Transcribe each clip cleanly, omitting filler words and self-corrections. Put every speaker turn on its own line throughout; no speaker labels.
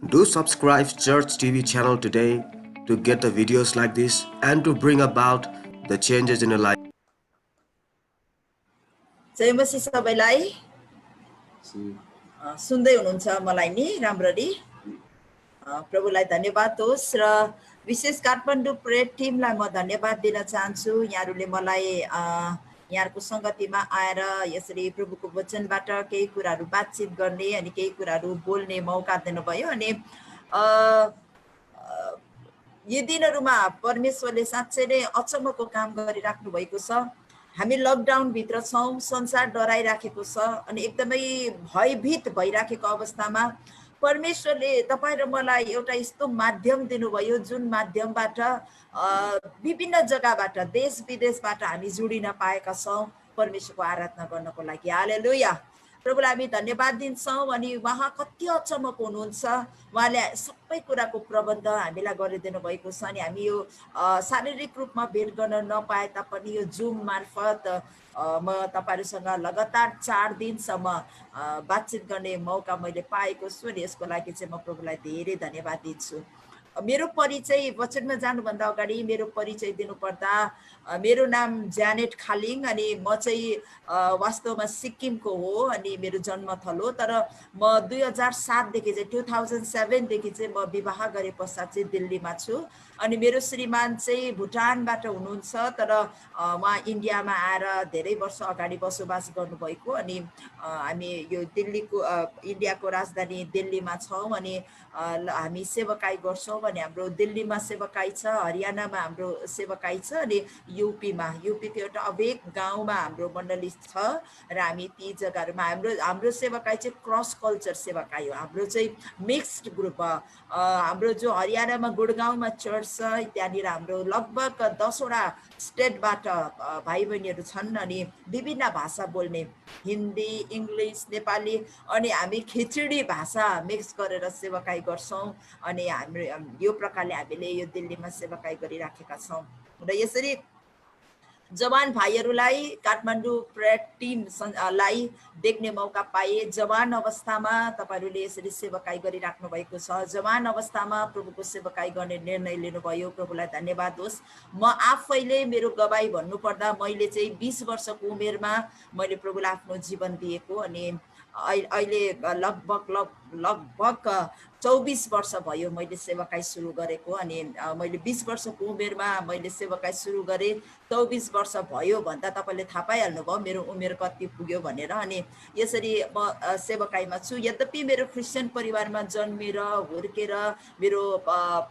Do subscribe Church TV channel today to get the videos like this and to bring about the changes in your life.
जय मसीह सबैलाई सुन्दै हुनुहुन्छ मलाई नि राम्ररी प्रभुलाई धन्यवाद होस् र विशेष काठमाडौँ प्रेयर टिमलाई म धन्यवाद दिन चाहन्छु यहाँहरूले मलाई यहाँहरूको संगतिमा आएर यसरी प्रभुको वचनबाट केही कुराहरू बातचित गर्ने अनि केही कुराहरू बोल्ने मौका दिनुभयो अनि यी दिनहरूमा परमेश्वरले साँच्चै नै अचम्मको काम गरिराख्नु भएको छ हामी लकडाउन भित्र छौं संसार डराइराखेको छ अनि एकदमै भयभीत भइराखेको अवस्थामा परमेश्वरले तपाईं र मलाई एउटा यस्तो माध्यम दिनुभयो जुन माध्यमबाट विभिन्न जग्गाबाट देश विदेशबाट हामी जोडिन पाएका छौं परमेश्वरको आराधना गर्नको लागि हालेलुया प्रभुलाई हामी धन्यवाद दिन्छौं अनि उहाँ कति अचम्मको हुनुहुन्छ उहाँले सबै कुराको प्रबन्ध हामीलाई गरिदिनु भएको छ अनि हामी यो शारीरिक रूपमा भेट गर्न नपाए तापनि यो जुम मार्फत म तपाईहरुसँग लगातार 4 दिनसम्म बातचित गर्ने मौका मैले पाएको छु अनि यसको लागि चाहिँ म प्रभुलाई धेरै धन्यवाद दिन्छु मेरो परिचय वचनमा जानुभन्दा अगाडि मेरो परिचय दिनुपर्दा मेरो नाम ज्यानेट खालिङ अनि म चाहिँ वास्तवमा सिक्किमको हो अनि मेरो जन्मथलो तर म 2007 देखि चाहिँ 2007 देखि चाहिँ म विवाह गरे पश्चात चाहिँ दिल्लीमा छु अनि मेरो श्रीमान चाहिँ भुटानबाट हुनुहुन्छ तर उहाँ इन्डियामा आएर धेरै वर्ष अगाडि बसोबास गर्नुभएको अनि हामी यो दिल्लीको इन्डियाको राजधानी दिल्लीमा छौं अनि हामी सेवाकाई गर्छौं अनि हाम्रो दिल्लीमा सेवाकाई छ हरियाणामा हाम्रो सेवाकाई छ अनि यूपीमा यूपीको एउटा अभेक गाउँमा हाम्रो मण्डली छ र हामी ती जग्गाहरुमा हाम्रो सेवाकाई चाहिँ क्रस कल्चर सेवाकाई हो हाम्रो चाहिँ मिक्स्ड ग्रुप हो हाम्रो जो हरियाणामा गुडगाउँमा चर्च छ त्यहाँनिर हाम्रो लगभग 10 वटा स्टेटबाट भाइ बहिनीहरु छन् अनि विभिन्न भाषा बोल्ने हिन्दी इंग्लिश नेपाली अनि हामी खिचडी भाषा मिक्स गरेर सेवाकाई गर्छौं अनि हाम्रो यो प्रकारले हामीले यो दिल्लीमा सेवाकाई गरिराखेका छौं र यसरी जवान भाइहरुलाई काठमाडौँ प्रेयर टिम लाई देख्ने मौका पाए जवान अवस्थामा तपाईहरुले यसरी सेवाकाई गरिराख्नु भएको छ जवान अवस्थामा प्रभुको सेवाकाई गर्ने निर्णय लिनुभयो प्रभुलाई धन्यवाद होस् म आफैले मेरो गवाई भन्नुपर्दा मैले चाहिँ 20 वर्षको उमेरमा मैले प्रभुलाई आफ्नो जीवन दिएको अनि अहिले लगभग 24 वर्ष भयो मैले सेवाकाई सुरु गरेको अनि मैले 20 वर्षको उमेरमा मैले सेवाकाई सुरु गरे 24 वर्ष भयो भन्दा तपाईले थाहा पाइहाल्नु भयो मेरो उमेर कति पुग्यो भनेर अनि यसरी म सेवाकाईमा छु यद्यपि मेरो क्रिश्चियन परिवारमा जन्मेर हुर्केर मेरो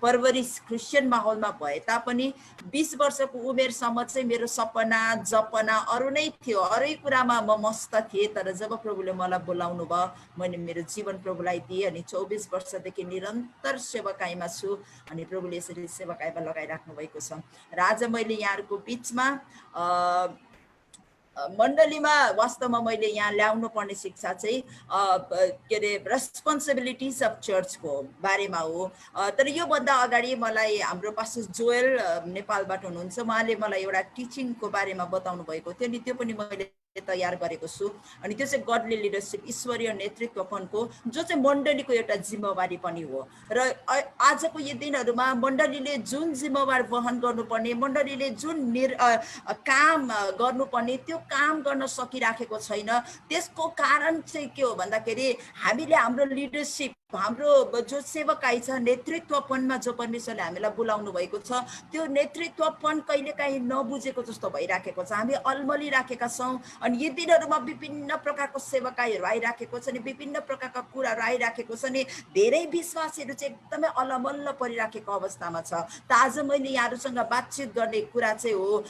परवरिश क्रिश्चियन माहौलमा भए तापनि 20 वर्षको उमेरसम्म चाहिँ मेरो सपना जपना अरु नै थियो अरै कुरामा म मस्त थिए तर जब प्रभुले मलाई बोलाउनु भयो मैले मेरो जीवन प्रभुलाई दिए अनि 24 वर्षदेखि निरन्तर सेवाकाईमा छु अनि प्रभुले यसरी सेवाकाईमा लगाइराख्नु भएको छ र आज मैले यहाँहरुको बीचमा मण्डलीमा वास्तवमा मैले यहाँ ल्याउनु पर्ने शिक्षा चाहिँ के रे रेस्पोन्सिबिलिटीज अफ चर्चको बारेमा हो तर यो भन्दा अगाडि मलाई हाम्रो पास्टर जोएल नेपालबाट हुनुहुन्छ उहाँले मलाई एउटा टिचिङको बारेमा बताउनु भएको थियो नि त्यो पनि मैले तयार गरेको छु अनि त्यो चाहिँ गडली लिडरशिप ईश्वरीय नेतृत्वपनको जो चाहिँ मण्डलीको एउटा जिम्मेवारी पनि हो र आजको यी दिनहरुमा मण्डलीले जुन जिम्मेवार वहन गर्नुपर्ने मण्डलीले जुन काम गर्नुपर्ने त्यो काम गर्न सकिराखेको छैन त्यसको कारण चाहिँ के हो भन्दाखेरि हामीले हाम्रो लिडरशिप हाम्रो जो सेवकाई छ नेतृत्वपनमा जो परमेश्वरले हामीलाई बोलाउनु भएको छ त्यो नेतृत्वपन कहिलेकाहीँ नबुझेको जस्तो भइराखेको छ हामी अलमली राखेका छौं अनि यी दिनहरुमा विभिन्न प्रकारको सेवकाईहरु आइराखेको छ नि विभिन्न प्रकारका कुराहरु आइराखेको छ नि धेरै विश्वासीहरु चाहिँ एकदमै अलमल्ल परिराखेको अवस्थामा छ त आज मैले यहाँहरुसँग बातचित गर्ने कुरा चाहिँ हो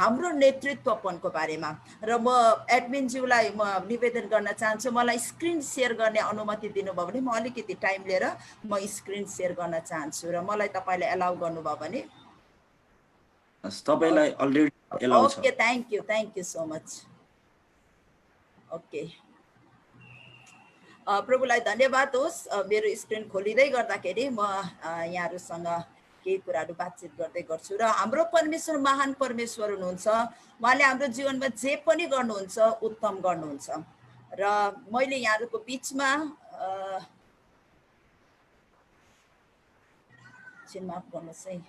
हाम्रो नेतृत्वपनको बारेमा र म एडमिन ज्यूलाई म निवेदन गर्न चाहन्छु मलाई स्क्रिन शेयर गर्ने अनुमति दिनुभयो भने म अलिकति टाइम लिएर म स्क्रिन शेयर गर्न चाहन्छु र मलाई तपाईले अलाउ गर्नुभयो भने
तपाईलाई अलरेडी अलाउ छ
okay thank you so much okay प्रभुलाई धन्यवाद होस् मेरो स्क्रिन खोलिदै गर्दाखेरि म यहाँहरुसँग केही कुराहरु बातचित गर्दै गर्छु र हाम्रो परमेश्वर महान परमेश्वर हुनुहुन्छ उहाँले हाम्रो जीवनमा जे पनि गर्नुहुन्छ उत्तम गर्नुहुन्छ र मैले यहाँहरुको बीचमा एकछिन माफ गर्नुहोस् है,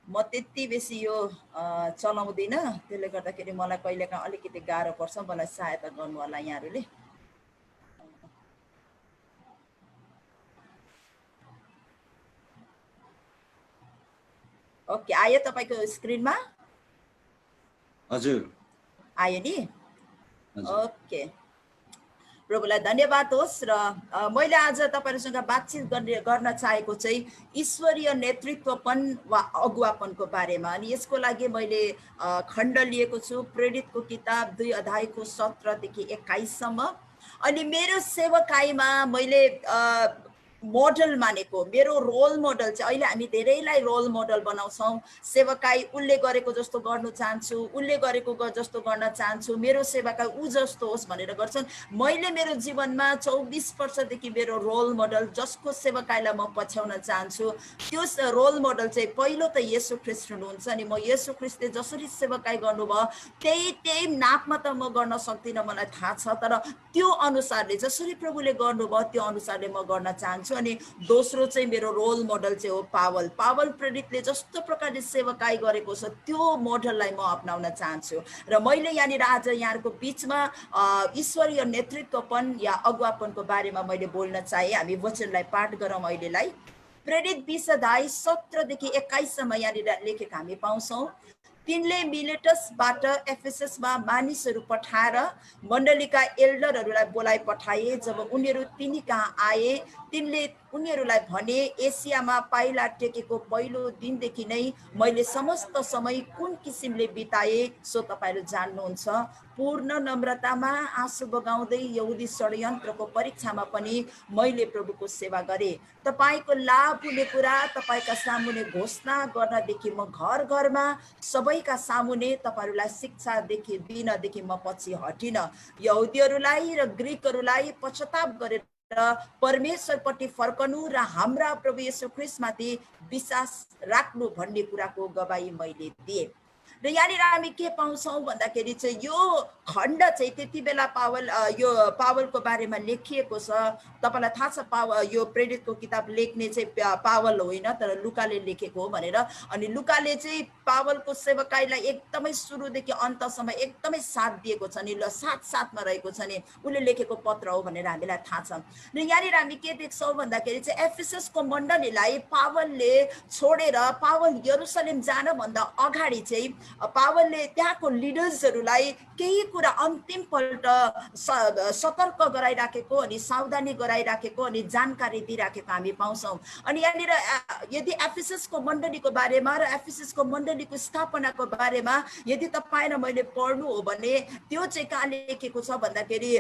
म त्यति बेसी यो चलाउँदिनँ, त्यसले गर्दाखेरि मलाई कहिलेकाहीँ अलिकति गाह्रो पर्छ, मलाई सहायता गर्नु होला यहाँहरूले। ओके, आयो तपाईँको स्क्रिनमा?
हजुर
आयो नि?
हजुर
ओके, प्रभुलाई धन्यवाद होस्। र मैले आज तपाईँहरूसँग बातचित गर्न चाहेको चाहिँ ईश्वरीय नेतृत्वपन वा अगुवापनको बारेमा। अनि यसको लागि मैले खण्ड लिएको छु प्रेरितको किताब 2 अध्यायको 17 देखि 21 सम्म। अनि मेरो सेवकाईमा मैले मोडल मानेको, मेरो रोल मोडल चाहिँ, अहिले हामी धेरैलाई रोल मोडल बनाउँछौँ। सेवकाई उसले गरेको जस्तो गर्नु चाहन्छु, उसले गरेको जस्तो गर्न चाहन्छु, मेरो सेवकाई ऊ जस्तो होस् भनेर गर्छन्। मैले मेरो जीवनमा 24 वर्षदेखि मेरो रोल मोडल जसको सेवकाईलाई म पछ्याउन चाहन्छु, त्यो रोल मोडल चाहिँ पहिलो त येशू ख्रीष्ट हुनुहुन्छ। अनि म येशू ख्रीष्टले जसरी सेवकाई गर्नुभयो त्यही नापमा त म गर्न सक्दिनँ, मलाई थाहा छ, तर त्यो अनुसारले जसरी प्रभुले गर्नुभयो त्यो अनुसारले म गर्न चाहन्छु। अनि दोस्रो चाहिँ मेरो रोल मोडल चाहिँ हो पावल। पावल प्रेरितले जस्तो प्रकारले सेवकाई गरेको छ त्यो मोडललाई म अपनाउन चाहन्छु। र मैले यहाँनिर आज यहाँहरूको बिचमा ईश्वरीय नेतृत्वपन या अगुवापनको बारेमा मैले बोल्न चाहे। हामी वचनलाई पाठ गरौँ अहिलेलाई। प्रेरित 20 अध्याय 17 देखि 21 सम्म यहाँनिर लेखेको हामी पाउँछौँ। तिनले मिलेटसबाट एफेससमा मानिसहरू पठाएर मण्डलीका एल्डरहरूलाई बोलाइ पठाए। जब उनीहरू तिनी कहाँ आए तिनले उनीहरूलाई भने, एसियामा पाइला टेकेको पहिलो दिनदेखि नै मैले समस्त समय कुन किसिमले बिताए सो तपाईँहरू जान्नुहुन्छ। पूर्ण नम्रतामा आँसु बगाउँदै यहुदी षड्यन्त्रको परीक्षामा पनि मैले प्रभुको सेवा गरेँ। तपाईँको लाभ हुने कुरा तपाईँका सामुने घोषणा गर्नदेखि म घर घरमा सबैका सामुने तपाईँहरूलाई शिक्षा दिनदेखि म पछि हटिन। यहुदीहरूलाई र ग्रिकहरूलाई पश्चाताप गरेर परमेश्वरपट्टि फर्कनु र हाम्रा प्रभु येशू ख्रीष्टमाथि विश्वास राख्नु भन्ने कुराको गवाही मैले दिएँ। र यहाँनिर हामी के पाउँछौँ भन्दाखेरि चाहिँ यो खण्ड चाहिँ त्यति बेला यो पावलको बारेमा लेखिएको छ। तपाईँलाई थाहा छ यो प्रेरितको किताब लेख्ने चाहिँ पावल होइन, तर लुकाले लेखेको हो भनेर। अनि लुकाले चाहिँ पावलको सेवकाईलाई एकदमै सुरुदेखि अन्तसम्म एकदमै साथ दिएको छ नि, साथमा रहेको छ नि, उसले लेखेको पत्र हो भनेर हामीलाई थाहा छ। र यहाँनिर हामी के देख्छौँ भन्दाखेरि चाहिँ एफेससको मण्डलीलाई पावलले छोडेर पावल यरुसलेम जानभन्दा अगाडि चाहिँ पावलले त्यहाँको लिडर्सहरूलाई केही कुरा अन्तिमपल्ट सतर्क गराइराखेको अनि सावधानी गराइराखेको अनि जानकारी दिइराखेको हामी पाउँछौँ। अनि यहाँनिर यदि एफेससको मण्डलीको बारेमा र एफेससको मण्डलीको स्थापनाको बारेमा यदि तपाईँ र मैले पढ्नु हो भने त्यो चाहिँ कहाँ लेखेको छ भन्दाखेरि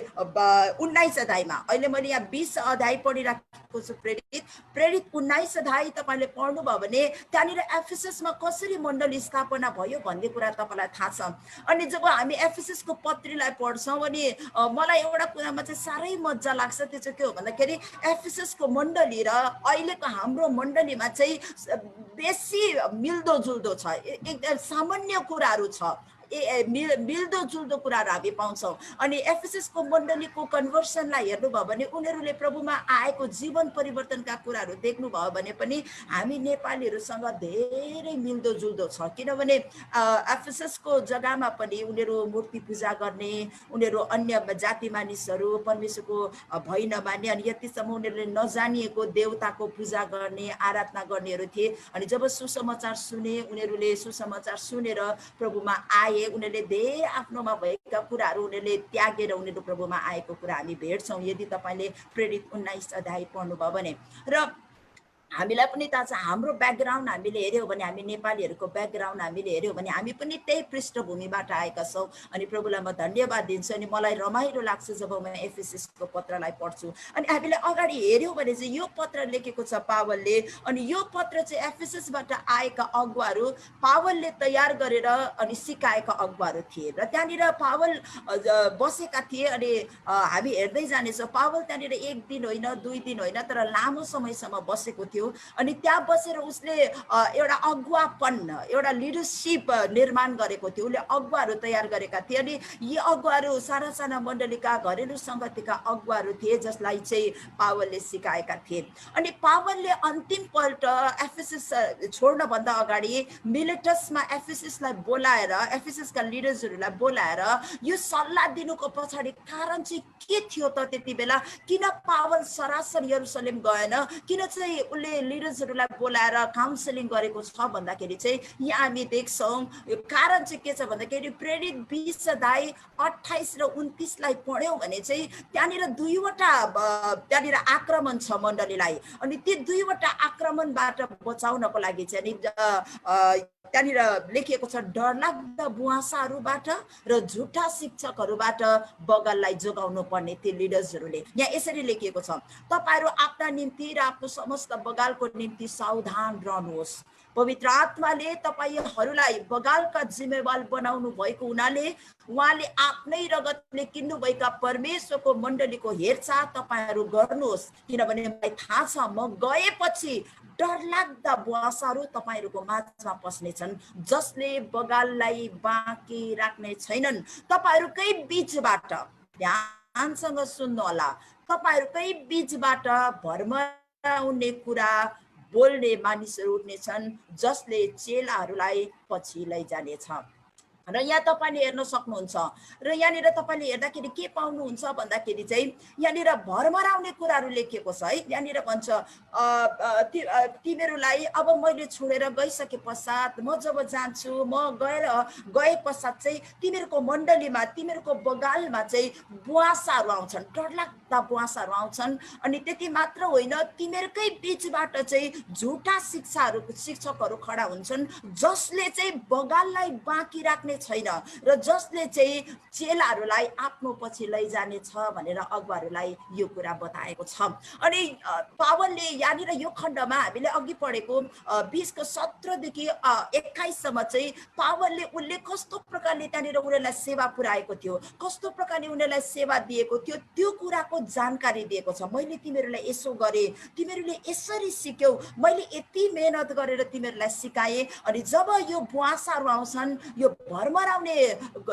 19 अध्यायमा। अहिले मैले यहाँ 20 अध्याय पढिराखेको छु प्रेरित 19 अध्याय तपाईँले पढ्नुभयो भने त्यहाँनिर एफेससमा कसरी मण्डली स्थापना भयो भन्ने कुरा तपाईँलाई थाहा छ। अनि जब हामी एफेससको पत्रीलाई पढ्छौँ अनि मलाई एउटा कुरामा चाहिँ साह्रै मजा लाग्छ, त्यो चाहिँ के हो भन्दाखेरि एफेससको मण्डली र अहिलेको हाम्रो मण्डलीमा चाहिँ बेसी मिल्दोजुल्दो छ, एकदम सामान्य कुराहरू छ, मिल्दो जुल्दो कुराहरू हामी पाउँछौँ। अनि एफएसएसको मण्डलीको कन्भर्सनलाई हेर्नुभयो भने उनीहरूले प्रभुमा आएको जीवन परिवर्तनका कुराहरू देख्नुभयो भने पनि हामी नेपालीहरूसँग धेरै मिल्दो जुल्दो छ। किनभने एफएसएसको जग्गामा पनि उनीहरू मूर्ति पूजा गर्ने, उनीहरू अन्य जाति मानिसहरू परमेश्वरको भइ नमान्ने अनि यतिसम्म उनीहरूले नजानिएको देवताको पूजा गर्ने आराधना गर्नेहरू थिए। अनि जब सुसमाचार सुने, उनीहरूले सुसमाचार सुनेर प्रभुमा आए, उनीहरूले धेरै आफ्नोमा भएका कुराहरू उनीहरूले त्यागेर उनीहरू प्रभुमा आएको कुरा हामी भेट्छौँ यदि तपाईँले प्रेरित 19 अध्याय पढ्नुभयो भने। र हामीलाई पनि थाहा छ हाम्रो ब्याकग्राउन्ड हामीले हेऱ्यौँ भने, हामी नेपालीहरूको ब्याकग्राउन्ड हामीले हेऱ्यौँ भने हामी पनि त्यही पृष्ठभूमिबाट आएका छौँ। अनि प्रभुलाई म धन्यवाद दिन्छु। अनि मलाई रमाइलो लाग्छ जब म एफएसएसको पत्रलाई पढ्छु। अनि हामीले अगाडि हेऱ्यौँ भने चाहिँ यो पत्र लेखेको छ पावलले। अनि यो पत्र चाहिँ एफएसएसबाट आएका अगुवाहरू पावलले तयार गरेर अनि सिकाएका अगुवाहरू थिए र त्यहाँनिर पावल बसेका थिए। अनि हामी हेर्दै जानेछौँ पावल त्यहाँनिर 1 दिन होइन 2 दिन होइन तर लामो समयसम्म बसेको थियो। थियो अनि त्यहाँ बसेर उसले एउटा अगुवापन एउटा लिडरशिप निर्माण गरेको थियो उसले अगुवाहरू तयार गरेका थिए अनि यी अगुवाहरू साना साना मण्डलीका घरेलु संगतिका अगुवाहरू थिए जसलाई चाहिँ पावलले सिकाएका थिए अनि पावलले अन्तिमपल्ट एफिसस छोड्न भन्दा अगाडि मिलेटसमा एफिससलाई बोलाएर एफिससका लिडर्सहरूलाई बोलाएर यो सल्लाह दिनुको पछाडि कारण चाहिँ के थियो त त्यति बेला किन पावल सरासर यरुशलेम गएन किन चाहिँ उसले लिडर्सहरूलाई बोलाएर काउन्सिलिङ गरेको छ भन्दाखेरि चाहिँ यहाँ हामी देख्छौँ यो कारण चाहिँ के छ भन्दाखेरि प्रेरित 20 अध्याय 28 र 29 लाई पढ्यौँ भने चाहिँ त्यहाँनिर दुईवटा त्यहाँनिर आक्रमण छ मण्डलीलाई अनि ती दुईवटा आक्रमणबाट बचाउनको लागि चाहिँ त्यहाँनिर लेखिएको छ डरलाग्दा बुवासाहरूबाट र झुटा शिक्षकहरूबाट बगाललाई जोगाउनु पर्ने ती लिडर्सहरूले यहाँ यसरी लेखिएको छ तपाईहरू आफ्ना निम्ति र आफ्नो समस्त बगालको निम्ति सावधान रहनुहोस् पवित्र आत्माले तपाईहरूलाई बगालका जिम्मेवार बनाउनु भएको हुनाले उहाँले आफ्नै रगतले किन्नुभएका परमेश्वरको मण्डलीको हेरचाह तपाईहरू गर्नुहोस् किनभने मलाई थाहा छ म गएपछि डरलाग्दा बुवासाहरू तपाईहरूको माझमा पस्नेछन् जसले बगाललाई बाँकी राख्ने छैनन् तपाईहरूकै बीचबाट ध्यानसँग सुन्नु होला तपाईहरूकै बीचबाट भरमराउने कुरा बोल्ने मानिसहरू उठ्नेछन् जसले चेलाहरूलाई पछि लैजानेछ र यहाँ तपाईले हेर्न सक्नुहुन्छ र यहाँनिर तपाईले हेर्दाखेरि के पाउनुहुन्छ भन्दाखेरि चाहिँ यहाँनिर भरमराउने कुराहरू लेखिएको छ है यहाँनिर भन्छ तिमीहरूलाई अब मैले छोडेर गइसके पश्चात म जब जान्छु म गए पश्चात चाहिँ तिमीहरूको मण्डलीमा तिमीहरूको बगालमा चाहिँ बुवासाहरू आउँछन् डरलाग्दा बुवासाहरू आउँछन् अनि त्यति मात्र होइन तिमीहरूकै बीचबाट चाहिँ झुटा शिक्षकहरू खडा हुन्छन् जसले चाहिँ बगाललाई बाँकी राख्ने छैन र जसले चाहिँ चेलाहरूलाई आफ्नो पछि लैजाने छ भनेर अगुवाहरूलाई यो कुरा बताएको छ अनि पावलले यहाँनिर यो खण्डमा हामीले अघि पढेको 20:17 देखि 21 सम्म चाहिँ पावलले उनले कस्तो प्रकारले त्यहाँनिर उनीहरूलाई सेवा पुर्याएको थियो कस्तो प्रकारले उनीहरूलाई सेवा दिएको थियो त्यो कुराको जानकारी दिएको छ मैले तिमीहरूलाई यसो गरे तिमीहरूले यसरी सिक्यौ मैले यति मेहनत गरेर तिमीहरूलाई सिकाएँ अनि जब यो बुवासाहरू आउँछन् यो भरमराउने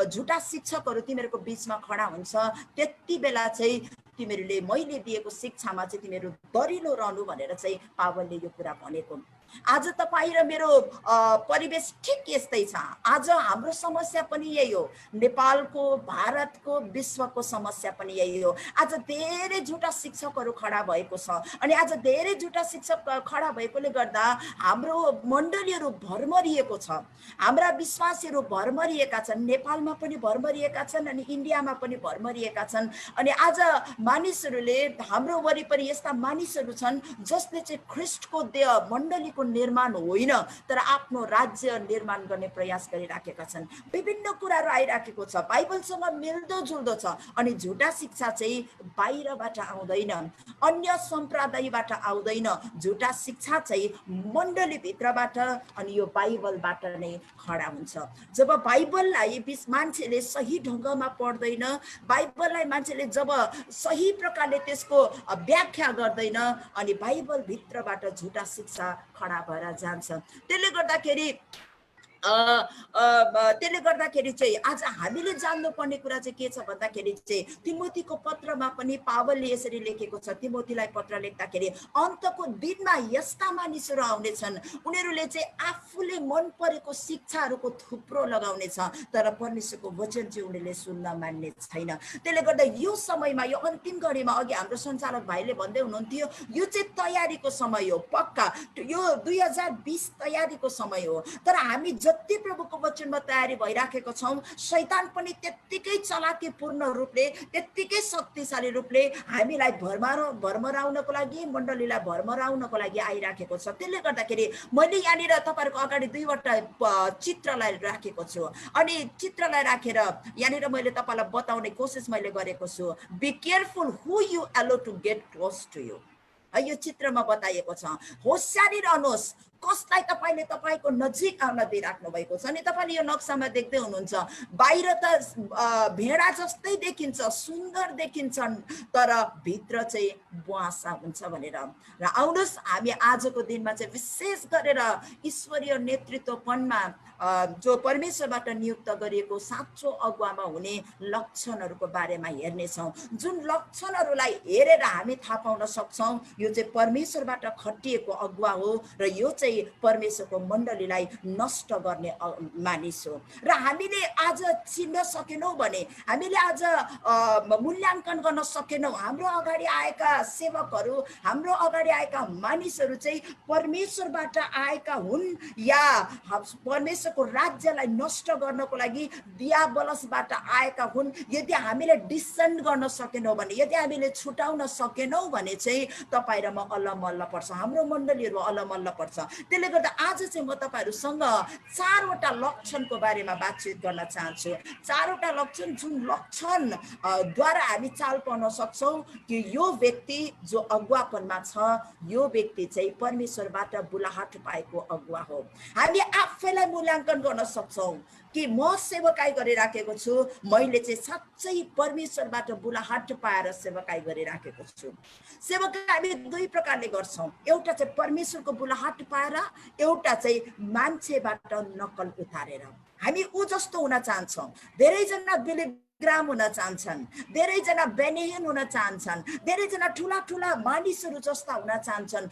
झुटा शिक्षकहरू तिमीहरूको बीचमा खडा हुन्छ त्यति बेला चाहिँ तिमीहरूले मैले दिएको शिक्षामा चाहिँ तिमीहरू दरिलो रहनु भनेर चाहिँ पावलले यो कुरा भनेको आज तपाईँ र मेरो परिवेश ठिक यस्तै छ आज हाम्रो समस्या पनि यही हो नेपालको भारतको विश्वको समस्या पनि यही हो आज धेरै झुटा शिक्षकहरू खडा भएको छ अनि आज धेरै झुटा शिक्षक खडा भएकोले गर्दा हाम्रो मण्डलीहरू भरमरिएको छ हाम्रा विश्वासीहरू भरमरिएका छन् नेपालमा पनि भरमरिएका छन् अनि इन्डियामा पनि भरमरिएका छन् अनि आज मानिसहरूले हाम्रो वरिपरि यस्ता मानिसहरू छन् जसले चाहिँ ख्रीष्टको देह मण्डलीको निर्माण होइन तर आफ्नो राज्य निर्माण गर्ने प्रयास गरिराखेका छन् विभिन्न कुराहरू आइराखेको छ बाइबलसँग मिल्दो जुल्दो छ अनि झुटा शिक्षा चाहिँ बाहिरबाट आउँदैन अन्य सम्प्रदायबाट आउँदैन झुटा शिक्षा चाहिँ मण्डली भित्रबाट अनि यो बाइबलबाट नै खडा हुन्छ जब बाइबललाई मान्छेले सही ढङ्गमा पढ्दैन बाइबललाई मान्छेले जब सही प्रकारले त्यसको व्याख्या गर्दैन अनि बाइबल भित्रबाट झुटा शिक्षा खडा भएर जान्छ त्यसले गर्दाखेरि चाहिँ आज हामीले जान्नुपर्ने कुरा चाहिँ के छ भन्दाखेरि चाहिँ तिमोथीको पत्रमा पनि पावलले यसरी लेखेको छ तिमोथीलाई पत्र लेख्दाखेरि अन्तको दिनमा यस्ता मानिसहरू आउनेछन् उनीहरूले चाहिँ आफूले मन परेको शिक्षाहरूको थुप्रो लगाउनेछ तर परमेश्वरको वचन चाहिँ उनीहरूले सुन्न मान्ने छैन त्यसले गर्दा यो समयमा यो अन्तिम घडीमा अघि हाम्रो सञ्चालक भाइले भन्दै हुनुहुन्थ्यो यो चाहिँ तयारीको समय हो पक्का यो 2020 तयारीको समय हो तर हामी जति प्रभुको वचनमा तयारी भइराखेको छौं शैतान पनि त्यत्तिकै चलाकीपूर्ण रूपले त्यत्तिकै शक्तिशाली रूपले हामीलाई भरमराउनको लागि मण्डलीलाई भरमराउनको लागि आइराखेको छ त्यसले गर्दाखेरि मैले यहाँनिर तपाईहरुको अगाडि दुईवटा चित्रलाई राखेको छु अनि चित्रलाई राखेर यहाँनिर मैले तपाईलाई बताउने कोसिस मैले गरेको छु be careful who you allow to get close to you यो चित्रमा बताइएको छ होशियारी रहनुहोस् कसलाई तपाईले तपाईको नजिक आउन दिइराख्नु भएको छ। अनि तपाईले यो नक्सामा देख्दै हुनुहुन्छ, बाहिर त भेडा जस्तै देखिन्छ, सुन्दर देखिन्छन्, तर भित्र चाहिँ बुवासा हुन्छ भनेर। र आउनुहोस् हामी आजको दिनमा चाहिँ विशेष गरेर ईश्वरीय नेतृत्वपनमा जो परमेश्वरबाट नियुक्त गरिएको साँचो अगुवामा हुने लक्षणहरूको बारेमा हेर्नेछौँ, जुन लक्षणहरूलाई हेरेर हामी थाहा पाउन सक्छौँ यो चाहिँ परमेश्वरबाट खटिएको अगुवा हो र यो चाहिँ परमेश्वरको मण्डलीलाई नष्ट गर्ने मानिस हो। र हामीले आज चिन्न सकेनौँ भने, हामीले आज मूल्याङ्कन गर्न सकेनौँ हाम्रो अगाडि आएका सेवकहरू, हाम्रो अगाडि आएका मानिसहरू चाहिँ परमेश्वरबाट आएका हुन् या परमेश्वरको राज्यलाई नष्ट गर्नको लागि दियाबलसबाट आएका हुन्, यदि हामीले डिसेन्ड गर्न सकेनौँ भने, यदि हामीले छुटाउन सकेनौँ भने चाहिँ तपाईँ र म अल्लमल्ल पर्छ, हाम्रो मण्डलीहरू अल्लमल्ल पर्छ। त्यसले गर्दा आज चाहिँ म तपाईँहरूसँग 4वटा लक्षणको बारेमा बातचित गर्न चाहन्छु। 4वटा लक्षण, जुन लक्षण द्वारा हामी चाल पाउन सक्छौँ कि यो व्यक्ति जो अगुवापनमा छ, यो व्यक्ति चाहिँ परमेश्वरबाट बुलाहट पाएको अगुवा हो। हामी आफैलाई मूल्याङ्कन गर्न सक्छौँ कि म सेवकाई गरिराखेको छु, मैले चाहिँ साँच्चै परमेश्वरबाट बुलाहट पाएर सेवकाई गरिराखेको छु। सेवकाई हामी दुई प्रकारले गर्छौँ, एउटा चाहिँ परमेश्वरको बुलाहट पाएर, एउटा चाहिँ मान्छेबाट नक्कल उतारेर। हामी ऊ जस्तो हुन चाहन्छौँ। धेरैजना बिलिग्राम हुन चाहन्छन्, धेरैजना बेनेहन हुन चाहन्छन्, धेरैजना ठुला ठुला मानिसहरू जस्ता हुन चाहन्छन्,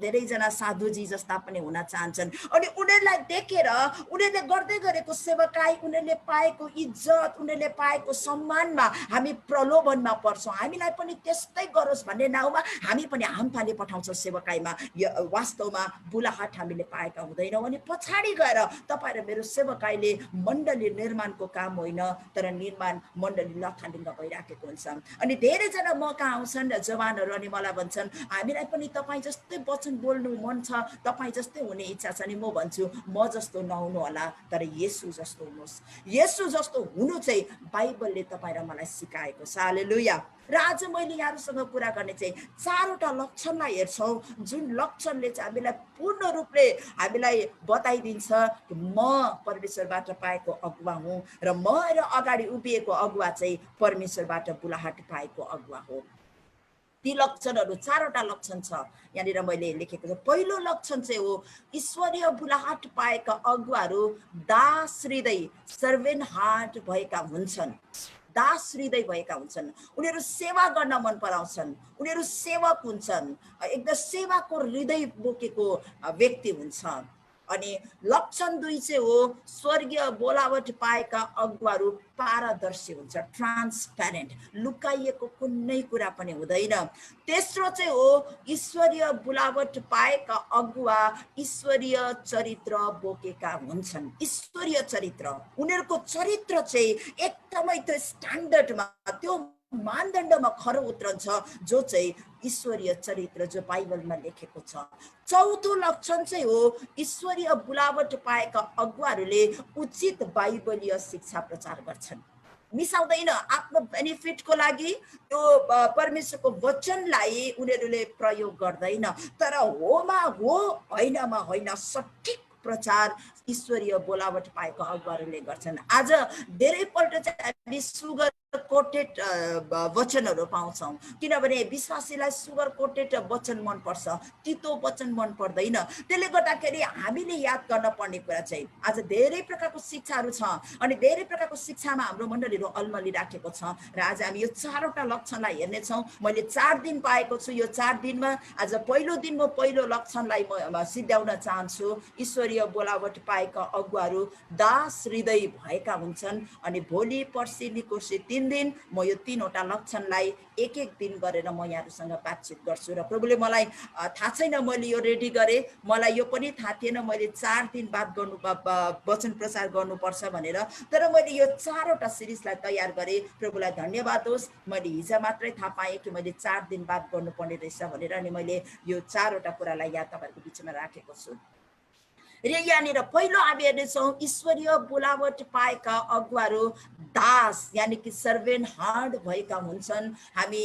धेरैजना साधुजी जस्ता पनि हुन चाहन्छन्। अनि उनीहरूलाई देखेर उनीहरूले गर्दै गरेको सेवकाई, उनीहरूले पाएको इज्जत, उनीहरूले पाएको सम्मानमा हामी प्रलोभनमा पर्छौँ। हामीलाई पनि त्यस्तै गरोस् भन्ने नाउँमा हामी पनि हामफाले पठाउँछौँ सेवकाईमा। वास्तवमा बुलाहट हामीले पाएका हुँदैनौँ। अनि पछाडि गएर तपाईँ र मेरो सेवकाईले मण्डली निर्माणको काम होइन, तर निर्माण मण्डली लथालिङ्ग भइराखेको हुन्छ। अनि धेरैजना म कहाँ आउँछन् जवानहरू, अनि मलाई भन्छन् हामीलाई पनि तपाईँ जस्तै वचन बोल्नु मन छ, तपाईँ जस्तै हुने इच्छा छ। अनि म भन्छु म जस्तो नहुनु होला, तर येशू जस्तो हुनुहोस्। येशू जस्तो हुनु चाहिँ बाइबलले तपाईँ र मलाई सिकाएको छ। हालेलुया। र आज मैले यहाँहरूसँग कुरा गर्ने चाहिँ 4वटा लक्षणलाई हेर्छौँ, जुन लक्षणले चाहिँ हामीलाई पूर्ण रूपले हामीलाई बताइदिन्छ कि म परमेश्वरबाट पाएको अगुवा हुँ र म अगाडि उभिएको अगुवा चाहिँ परमेश्वरबाट बुलाहट पाएको अगुवा हो। ती लक्षणहरू 4वटा लक्षण छ यहाँनिर मैले लेखेको छ। पहिलो लक्षण चाहिँ हो ईश्वरीय बुलाहट पाएका अगुवाहरू दास हृदय, सर्भेन्ट हार्ट भएका हुन्छन्। दास हृदय भएका हुन्छन्, उनीहरू सेवा गर्न मन पराउँछन्, उनीहरू सेवक हुन्छन्, एकदम सेवाको हृदय बोकेको व्यक्ति हुन्छ। अनि लक्षण 2 चाहिँ हो स्वर्गीय बोलावट पाएका अगुवाहरू पारदर्शी हुन्छ, ट्रान्सप्यारेन्ट, लुकाइएको कुनै कुरा पनि हुँदैन। तेस्रो चाहिँ हो ईश्वरीय बुलावट पाएका अगुवा ईश्वरीय चरित्र बोकेका हुन्छन्। ईश्वरीय चरित्र, उनीहरूको चरित्र चाहिँ एकदमै त्यो स्ट्यान्डर्डमा, त्यो मानदण्डमा खरो उत्रन्छ जो चाहिँ ईश्वरीय चरित्र जो बाइबलमा लेखेको छ। चौथो लक्षण चाहिँ हो ईश्वरीय बुलावट पाएका अगुवाहरूले उचित बाइबलीय शिक्षा प्रचार गर्छन्। मिसाउँदैन, आफ्नो बेनिफिटको लागि त्यो परमेश्वरको वचनलाई उनीहरूले प्रयोग गर्दैन, तर होमा हो, हैनमा होइन, सठिक प्रचार ईश्वरीय बोलावट पाएका अगुवाहरूले गर्छन्। आज धेरैपल्ट चाहिँ हामी सुगर कोटेड वचनहरू पाउँछौँ, किनभने विश्वासीलाई सुगर कोटेड वचन मनपर्छ, तितो वचन मन पर्दैन। त्यसले गर्दाखेरि हामीले याद गर्न पर्ने कुरा चाहिँ आज धेरै प्रकारको शिक्षाहरू छ, अनि धेरै प्रकारको शिक्षामा हाम्रो मण्डलीहरू अल्मलिराखेको छ। र आज हामी यो 4वटा लक्षणलाई हेर्नेछौँ। मैले 4 दिन पाएको छु। यो 4 दिनमा आज पहिलो दिन म पहिलो लक्षणलाई म सिद्ध्याउन चाहन्छु। ईश्वरीय बोलावट पाएका अगुवाहरू दास हृदय भएका हुन्छन्। अनि भोलि पर्सि निकोर्सि 3 दिन म यो 3वटा लक्षणलाई एक एक दिन गरेर म यहाँहरूसँग बातचित गर्छु। र प्रभुले मलाई थाहा छैन मैले यो रेडी गरेँ, मलाई यो पनि थाहा थिएन मैले 4 दिन बाद गर्नु वचन प्रचार गर्नुपर्छ भनेर, तर मैले यो 4वटा सिरिजलाई तयार गरेँ। प्रभुलाई धन्यवाद होस्, मैले हिजो मात्रै थाहा पाएँ कि मैले 4 दिन बाद गर्नुपर्ने रहेछ भनेर, अनि मैले यो 4वटा कुरालाई यहाँ तपाईँहरूको बिचमा राखेको छु। र यहाँनिर पहिलो हामी हेर्नेछौँ ईश्वरीय बोलावट पाएका अगुवाहरू दास यानि कि सर्भेन्ट हार्ड भएका हुन्छन्। हामी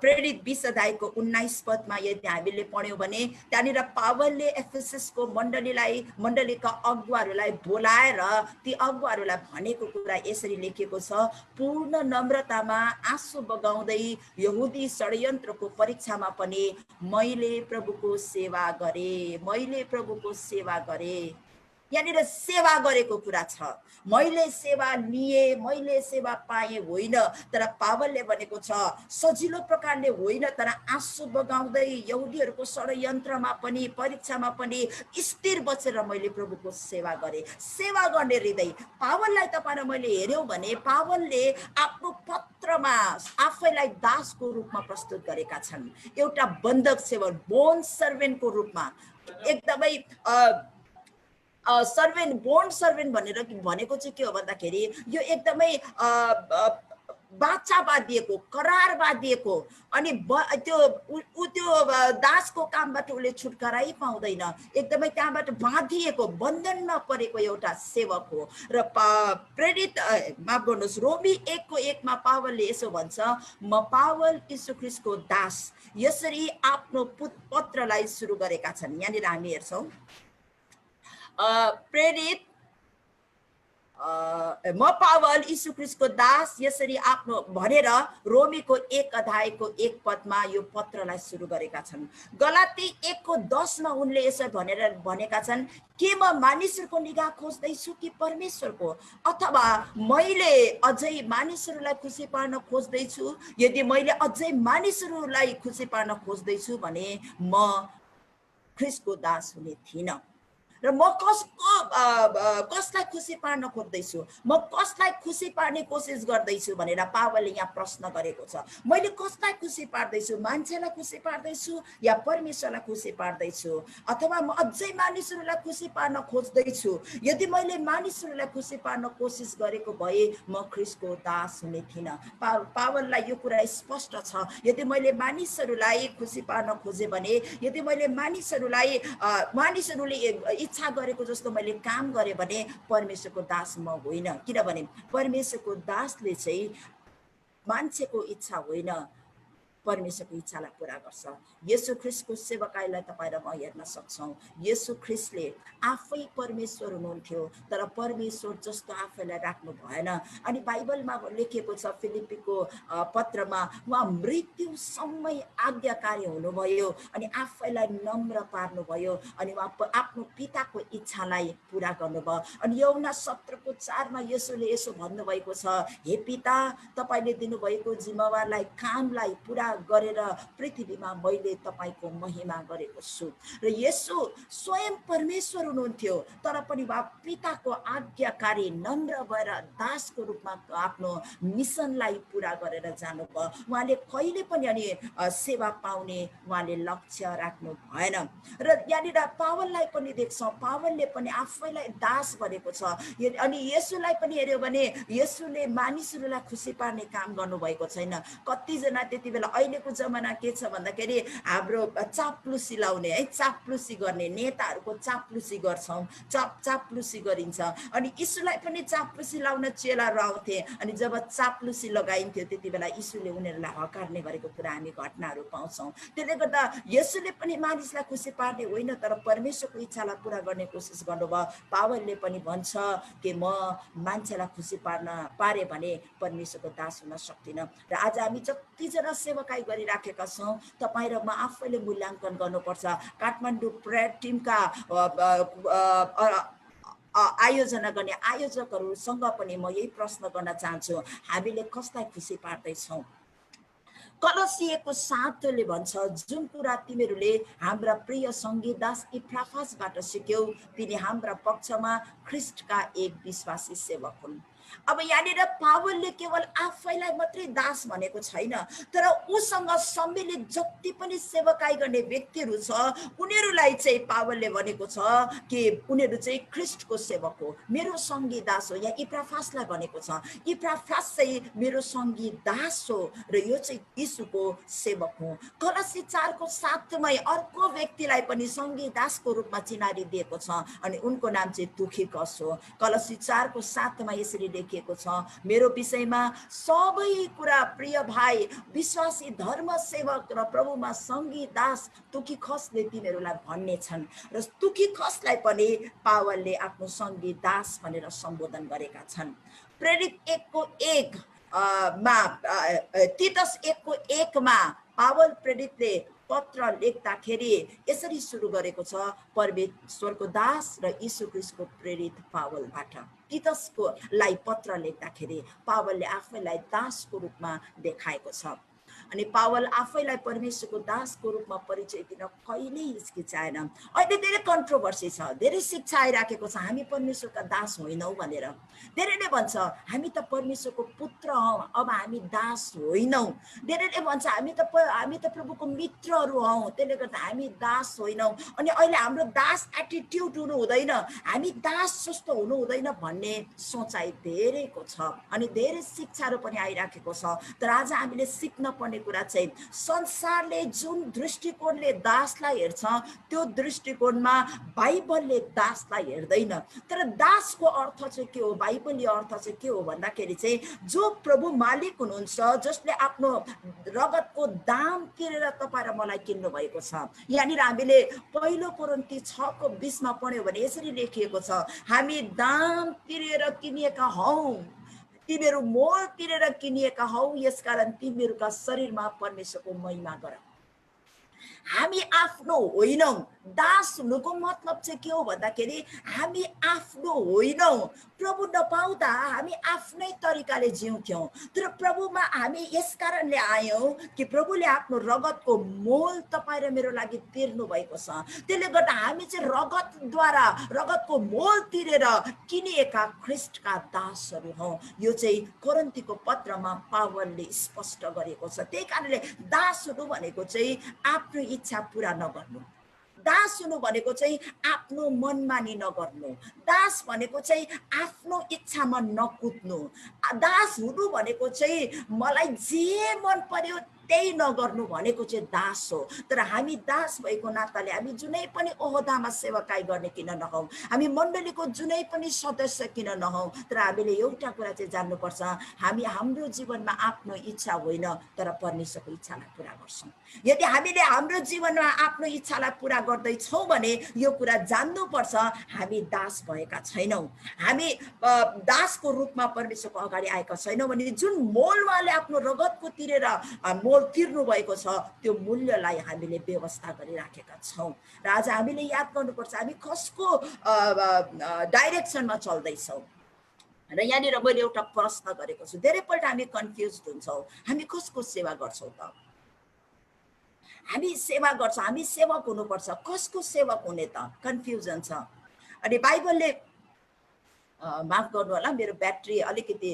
प्रेरित 20 अध्यायको 19 पदमा यदि हामीले पढ्यौँ भने त्यहाँनिर पावलले एफेससको मण्डलीका अगुवाहरूलाई बोलाएर ती अगुवाहरूलाई भनेको कुरा यसरी लेखिएको छ, पूर्ण नम्रतामा आँसु बगाउँदै यहुदी षड्यन्त्रको परीक्षामा पनि मैले प्रभुको सेवा गरेँ। यहाँनिर सेवा गरेको कुरा छ। मैले सेवा लिएँ, मैले सेवा पाएँ होइन, तर पावलले भनेको छ सजिलो प्रकारले होइन, तर आँसु बगाउँदै यहुदीहरूको षड्यन्त्रमा पनि परीक्षामा पनि स्थिर बसेर मैले प्रभुको सेवा गरेँ। सेवा गर्ने हृदय पावललाई तपाईँ र मैले हेऱ्यौँ भने पावलले आफ्नो पत्रमा आफैलाई दासको रूपमा प्रस्तुत गरेका छन्। एउटा बन्धक सेवक बोन्ड सर्भेन्टको रूपमा एकदमै सर्भेन्ट बोन्ड सर्भेन्ट भनेको चाहिँ के हो भन्दाखेरि यो एकदमै बाचा बाँधिएको, करार बाँधिएको, अनि त्यो दासको कामबाट उसले छुटकारै पाउँदैन, एकदमै त्यहाँबाट बाँधिएको बन्धनमा परेको एउटा सेवक हो। र प्रेरित माफ गर्नुहोस् रोमी 1:1 पावलले यसो भन्छ, म पावल यीशु ख्रीष्टको दास यसरी आफ्नो पत्रलाई सुरु गरेका छन्। यहाँनिर हामी हेर्छौँ प्रेरित म पावल यीशु ख्रीष्टको दास यसरी आफ्नो भनेर रोमीको 1 अध्यायको 1 पदमा यो पत्रलाई सुरु गरेका छन्। गलाती 1:10 उनले यसो भनेका छन्, के म मानिसहरूको निगाह खोज्दैछु कि परमेश्वरको, अथवा मैले अझै मानिसहरूलाई खुसी पार्न खोज्दैछु? यदि मैले अझै मानिसहरूलाई खुसी पार्न खोज्दैछु भने म ख्रीष्टको दास हुने थिइनँ। र म कसलाई खुसी पार्न खोज्दैछु, म कसलाई खुसी पार्ने कोसिस गर्दैछु भनेर पावलले यहाँ प्रश्न गरेको छ। मैले कसलाई खुसी पार्दैछु, मान्छेलाई खुसी पार्दैछु या परमेश्वरलाई खुसी पार्दैछु, अथवा म अझै मानिसहरूलाई खुसी पार्न खोज्दैछु? यदि मैले मानिसहरूलाई खुसी पार्न कोसिस गरेको भए म ख्रीष्टको दास हुने थिइनँ। पावललाई यो कुरा स्पष्ट छ, यदि मैले मानिसहरूलाई खुसी पार्न खोजेँ भने, यदि मैले मानिसहरूले इच्छा गरेको जस्तो मैले काम गरेँ भने परमेश्वरको दास म होइन। किनभने परमेश्वरको दासले चाहिँ मान्छेको इच्छा होइन, परमेश्वरको इच्छालाई पुरा गर्छ। येशू ख्रीष्टको सेवकाईलाई तपाईँ र म हेर्न सक्छौँ। येशू ख्रीष्टले आफै परमेश्वर हुनुहुन्थ्यो, तर परमेश्वर जस्तो आफैलाई राख्नु भएन। अनि बाइबलमा लेखिएको छ फिलिप्पीको पत्रमा उहाँ मृत्युसम्म आज्ञाकारी हुनुभयो अनि आफैलाई नम्र पार्नुभयो अनि उहाँ आफ्नो पिताको इच्छालाई पुरा गर्नुभयो। अनि यूहन्ना 17:4 येशूले यसो भन्नुभएको छ, हे पिता, तपाईँले दिनुभएको जिम्मेवारलाई कामलाई पुरा गरेर पृथ्वीमा मैले तपाईँको महिमा गरेको छु। र येशू स्वयं परमेश्वर हुनुहुन्थ्यो, तर पनि उहाँ पिताको आज्ञाकारी नम्र भएर दासको रूपमा आफ्नो मिसनलाई पुरा गरेर जानुभयो। उहाँले कहिले पनि अनि सेवा पाउने उहाँले लक्ष्य राख्नु भएन। र यहाँनिर पावललाई पनि देख्छौँ, पावलले पनि आफैलाई दास भनेको छ। अनि येशूलाई पनि हेऱ्यो भने येशूले मानिसहरूलाई खुसी पार्ने काम गर्नुभएको छैन। कतिजना त्यति बेला अहिलेको जमाना के छ भन्दाखेरि हाम्रो चाप्लुसी लाउने है, चाप्लुसी गर्ने, नेताहरूको चाप्लुसी गर्छौँ, चाप्लुसी गरिन्छ। अनि यीशुलाई पनि चाप्लुसी लाउन चेलाहरू आउँथे, अनि जब चाप्लुसी लगाइन्थ्यो त्यति बेला यीशुले उनीहरूलाई हकार्ने गरेको कुरा हामी घटनाहरू पाउँछौँ। त्यसले गर्दा येशूले पनि मानिसलाई खुसी पार्ने होइन, तर परमेश्वरको इच्छालाई पुरा गर्ने कोसिस गर्नुभयो। पावलले पनि भन्छ कि म मान्छेलाई खुसी पारे भने परमेश्वरको दास हुन सक्दिनँ। र आज हामी जतिजना सेवकाई गरिराखेका छौँ, तपाईँ र म आफैले मूल्याङ्कन गर्नुपर्छ। काठमाडौँ प्रेयर टिमका आयोजना गर्ने आयोजकहरूसँग पनि म यही प्रश्न गर्न चाहन्छु, हामीले कसलाई खुसी पार्दैछौँ? कलसिएको 7:2ले भन्छ, जुन कुरा तिमीहरूले हाम्रा प्रिय सङ्गीत दास इफ्राफासबाट सिक्यौ तिनी हाम्रा पक्षमा ख्रीष्टका एक विश्वासी सेवक हुन्। अब यहाँनिर पावलले केवल आफैलाई मात्रै दास भनेको छैन, तर उसँग सम्मिलित जति पनि सेवकाई गर्ने व्यक्तिहरू छ उनीहरूलाई चाहिँ पावलले भनेको छ कि उनीहरू चाहिँ ख्रिस्टको सेवक हो, मेरो सङ्गी दास हो। यहाँ इप्राफासलाई भनेको छ, इप्राफास चाहिँ मेरो सङ्गी दास हो र यो चाहिँ यीशुको सेवक हो। कलसी 4को 7मै अर्को व्यक्तिलाई पनि सङ्गी दासको रूपमा चिनारी दिएको छ अनि उनको नाम चाहिँ तुखिकस हो। कलसी 4को 7मा यसरी लेखिएको छ, मेरो विषयमा सबै कुरा प्रिय भाइ विश्वासी धर्म सेवक र प्रभुमा सङ्गी दास तुखिकसले तिमीहरूलाई भन्ने छन्। र तुखिकसलाई पनि पावलले आफ्नो सङ्गी दास भनेर सम्बोधन गरेका छन्। प्रेरित 1:1 मा तीतस 1:1मा पावल प्रेरितले पत्र लेख्दाखेरि यसरी सुरु गरेको छ, परमेश्वरको दास र यीशु ख्रीष्टको प्रेरित पावलबाट। तीतसको लाई पत्र लेख्दाखेरि पावलले आफैलाई दासको रूपमा देखाएको छ अनि पावल आफैलाई परमेश्वरको दासको रूपमा परिचय दिन कहिल्यै हिचकिचाएन। अहिले धेरै कन्ट्रोभर्सी छ, धेरै शिक्षा आइराखेको छ हामी परमेश्वरका दास होइनौँ भनेर। धेरैले भन्छ हामी त परमेश्वरको पुत्र हौँ, अब हामी दास होइनौँ। धेरैले भन्छ हामी त प्रभुको मित्रहरू हौँ, त्यसले गर्दा हामी दास होइनौँ। अनि अहिले हाम्रो दास एटिट्युड हुनु हुँदैन, हामी दास जस्तो हुनु हुँदैन भन्ने सोचाइ धेरैको छ अनि धेरै शिक्षाहरू पनि आइराखेको छ। तर आज हामीले सिक्न पर्ने कुरा चाहिँ संसारले जुन दृष्टिकोणले दासलाई हेर्छ त्यो दृष्टिकोणमा बाइबलले दासलाई हेर्दैन। तर दासको अर्थ चाहिँ के हो, बाइबलीय अर्थ चाहिँ के हो भन्दाखेरि चाहिँ जो प्रभु मालिक हुनुहुन्छ, जसले आफ्नो रगतको दाम तिरेर तपाईँ र मलाई किन्नु भएको छ। यहाँनिर हामीले पहिलो कोरिन्थी 6:20मा पढ्यौँ भने यसरी लेखिएको छ, हामी दाम तिरेर किनिएका हौँ, तिमीहरू मोल तिरेर किनिएका हौ, यसकारण तिमीहरूका शरीरमा परमेश्वरको महिमा गर। हामी आफ्नो होइनौँ। दास हुनुको मतलब चाहिँ के हो भन्दाखेरि हामी आफ्नो होइनौँ। प्रभु नपाउँदा हामी आफ्नै तरिकाले जिउँथ्यौँ, तर प्रभुमा हामी यस कारणले आयौँ कि प्रभुले आफ्नो रगतको मोल तपाईँ र मेरो लागि तिर्नु भएको छ। त्यसले गर्दा हामी चाहिँ रगतद्वारा रगतको मोल तिरेर किनिएका ख्रिस्टका दासहरू हौँ। यो चाहिँ कोरिन्थीको पत्रमा पावलले स्पष्ट गरेको छ। त्यही कारणले दास हुनु भनेको चाहिँ आफ्नो इच्छा पुरा नगर्नु, दास हुनु भनेको चाहिँ आफ्नो मनमानी नगर्नु, दास भनेको चाहिँ आफ्नो इच्छामा नकुद्नु, दास हुनु भनेको चाहिँ मलाई जे मन पर्यो त्यही नगर्नु भनेको चाहिँ दास हो। तर हामी दास भएको नाताले हामी जुनै पनि ओहदामा सेवाकाई गर्ने किन नहौँ, हामी मण्डलीको जुनै पनि सदस्य किन नहौँ, तर हामीले एउटा कुरा चाहिँ जान्नुपर्छ, हामी हाम्रो जीवनमा आफ्नो इच्छा होइन तर परमेश्वरको इच्छालाई पुरा गर्छौँ। यदि हामीले हाम्रो जीवनमा आफ्नो इच्छालाई पुरा गर्दैछौँ भने यो कुरा जान्नुपर्छ, हामी दास भएका छैनौँ, हामी दासको रूपमा परमेश्वरको अगाडि आएका छैनौँ भने जुन मोल उहाँले आफ्नो रगतको तिरेर मोल तिर्नु भएको छ त्यो मूल्यलाई हामीले व्यवस्था गरिराखेका छौँ। र आज हामीले याद गर्नुपर्छ हामी कसको डाइरेक्सनमा चल्दैछौँ। र यहाँनिर मैले एउटा प्रश्न गरेको छु, धेरैपल्ट हामी कन्फ्युज हुन्छौँ, हामी कसको सेवा गर्छौँ त? हामी सेवा गर्छौँ, हामी सेवक हुनुपर्छ, कसको सेवक हुने त? कन्फ्युजन छ। अनि बाइबलले माफ गर्नु होला, मेरो ब्याट्री अलिकति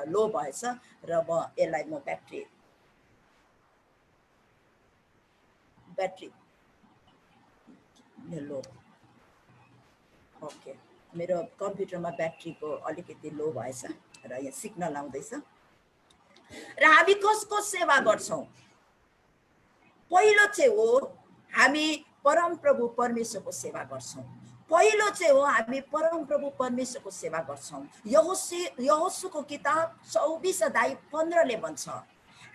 लो भएछ र यसलाई म ब्याट्री लो, ओके, मेरो कम्प्युटरमा ब्याट्रीको अलिकति लो भएछ र यहाँ सिग्नल आउँदैछ। र हामी कसको सेवा गर्छौँ? पहिलो चाहिँ हो हामी परमप्रभु परमेश्वरको सेवा गर्छौँ। पहिलो चाहिँ हो हामी परमप्रभु परमेश्वरको सेवा गर्छौँ। यहोशूको किताब 24:15ले भन्छ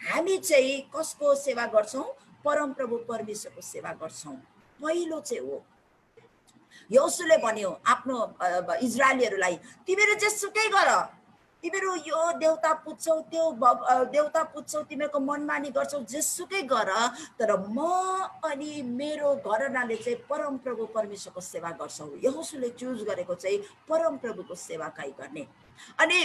हामी चाहिँ कसको सेवा गर्छौँ? परमप्रभु परमेश्वरको सेवा गर्छौँ। पहिलो चाहिँ हो यहोशूले भन्यो आफ्नो इजरायलीहरूलाई, तिमीहरू जेसुकै गर, तिमीहरू यो देवता पुज्छौ त्यो देवता पुज्छौ, तिमीहरूको मनमानी गर्छौ, जेसुकै गर, तर म अनि मेरो घरनाले चाहिँ परमप्रभु परमेश्वरको सेवा गर्छौ। यहोशूले चुज गरेको चाहिँ परमप्रभुको सेवाकाई गर्ने। अनि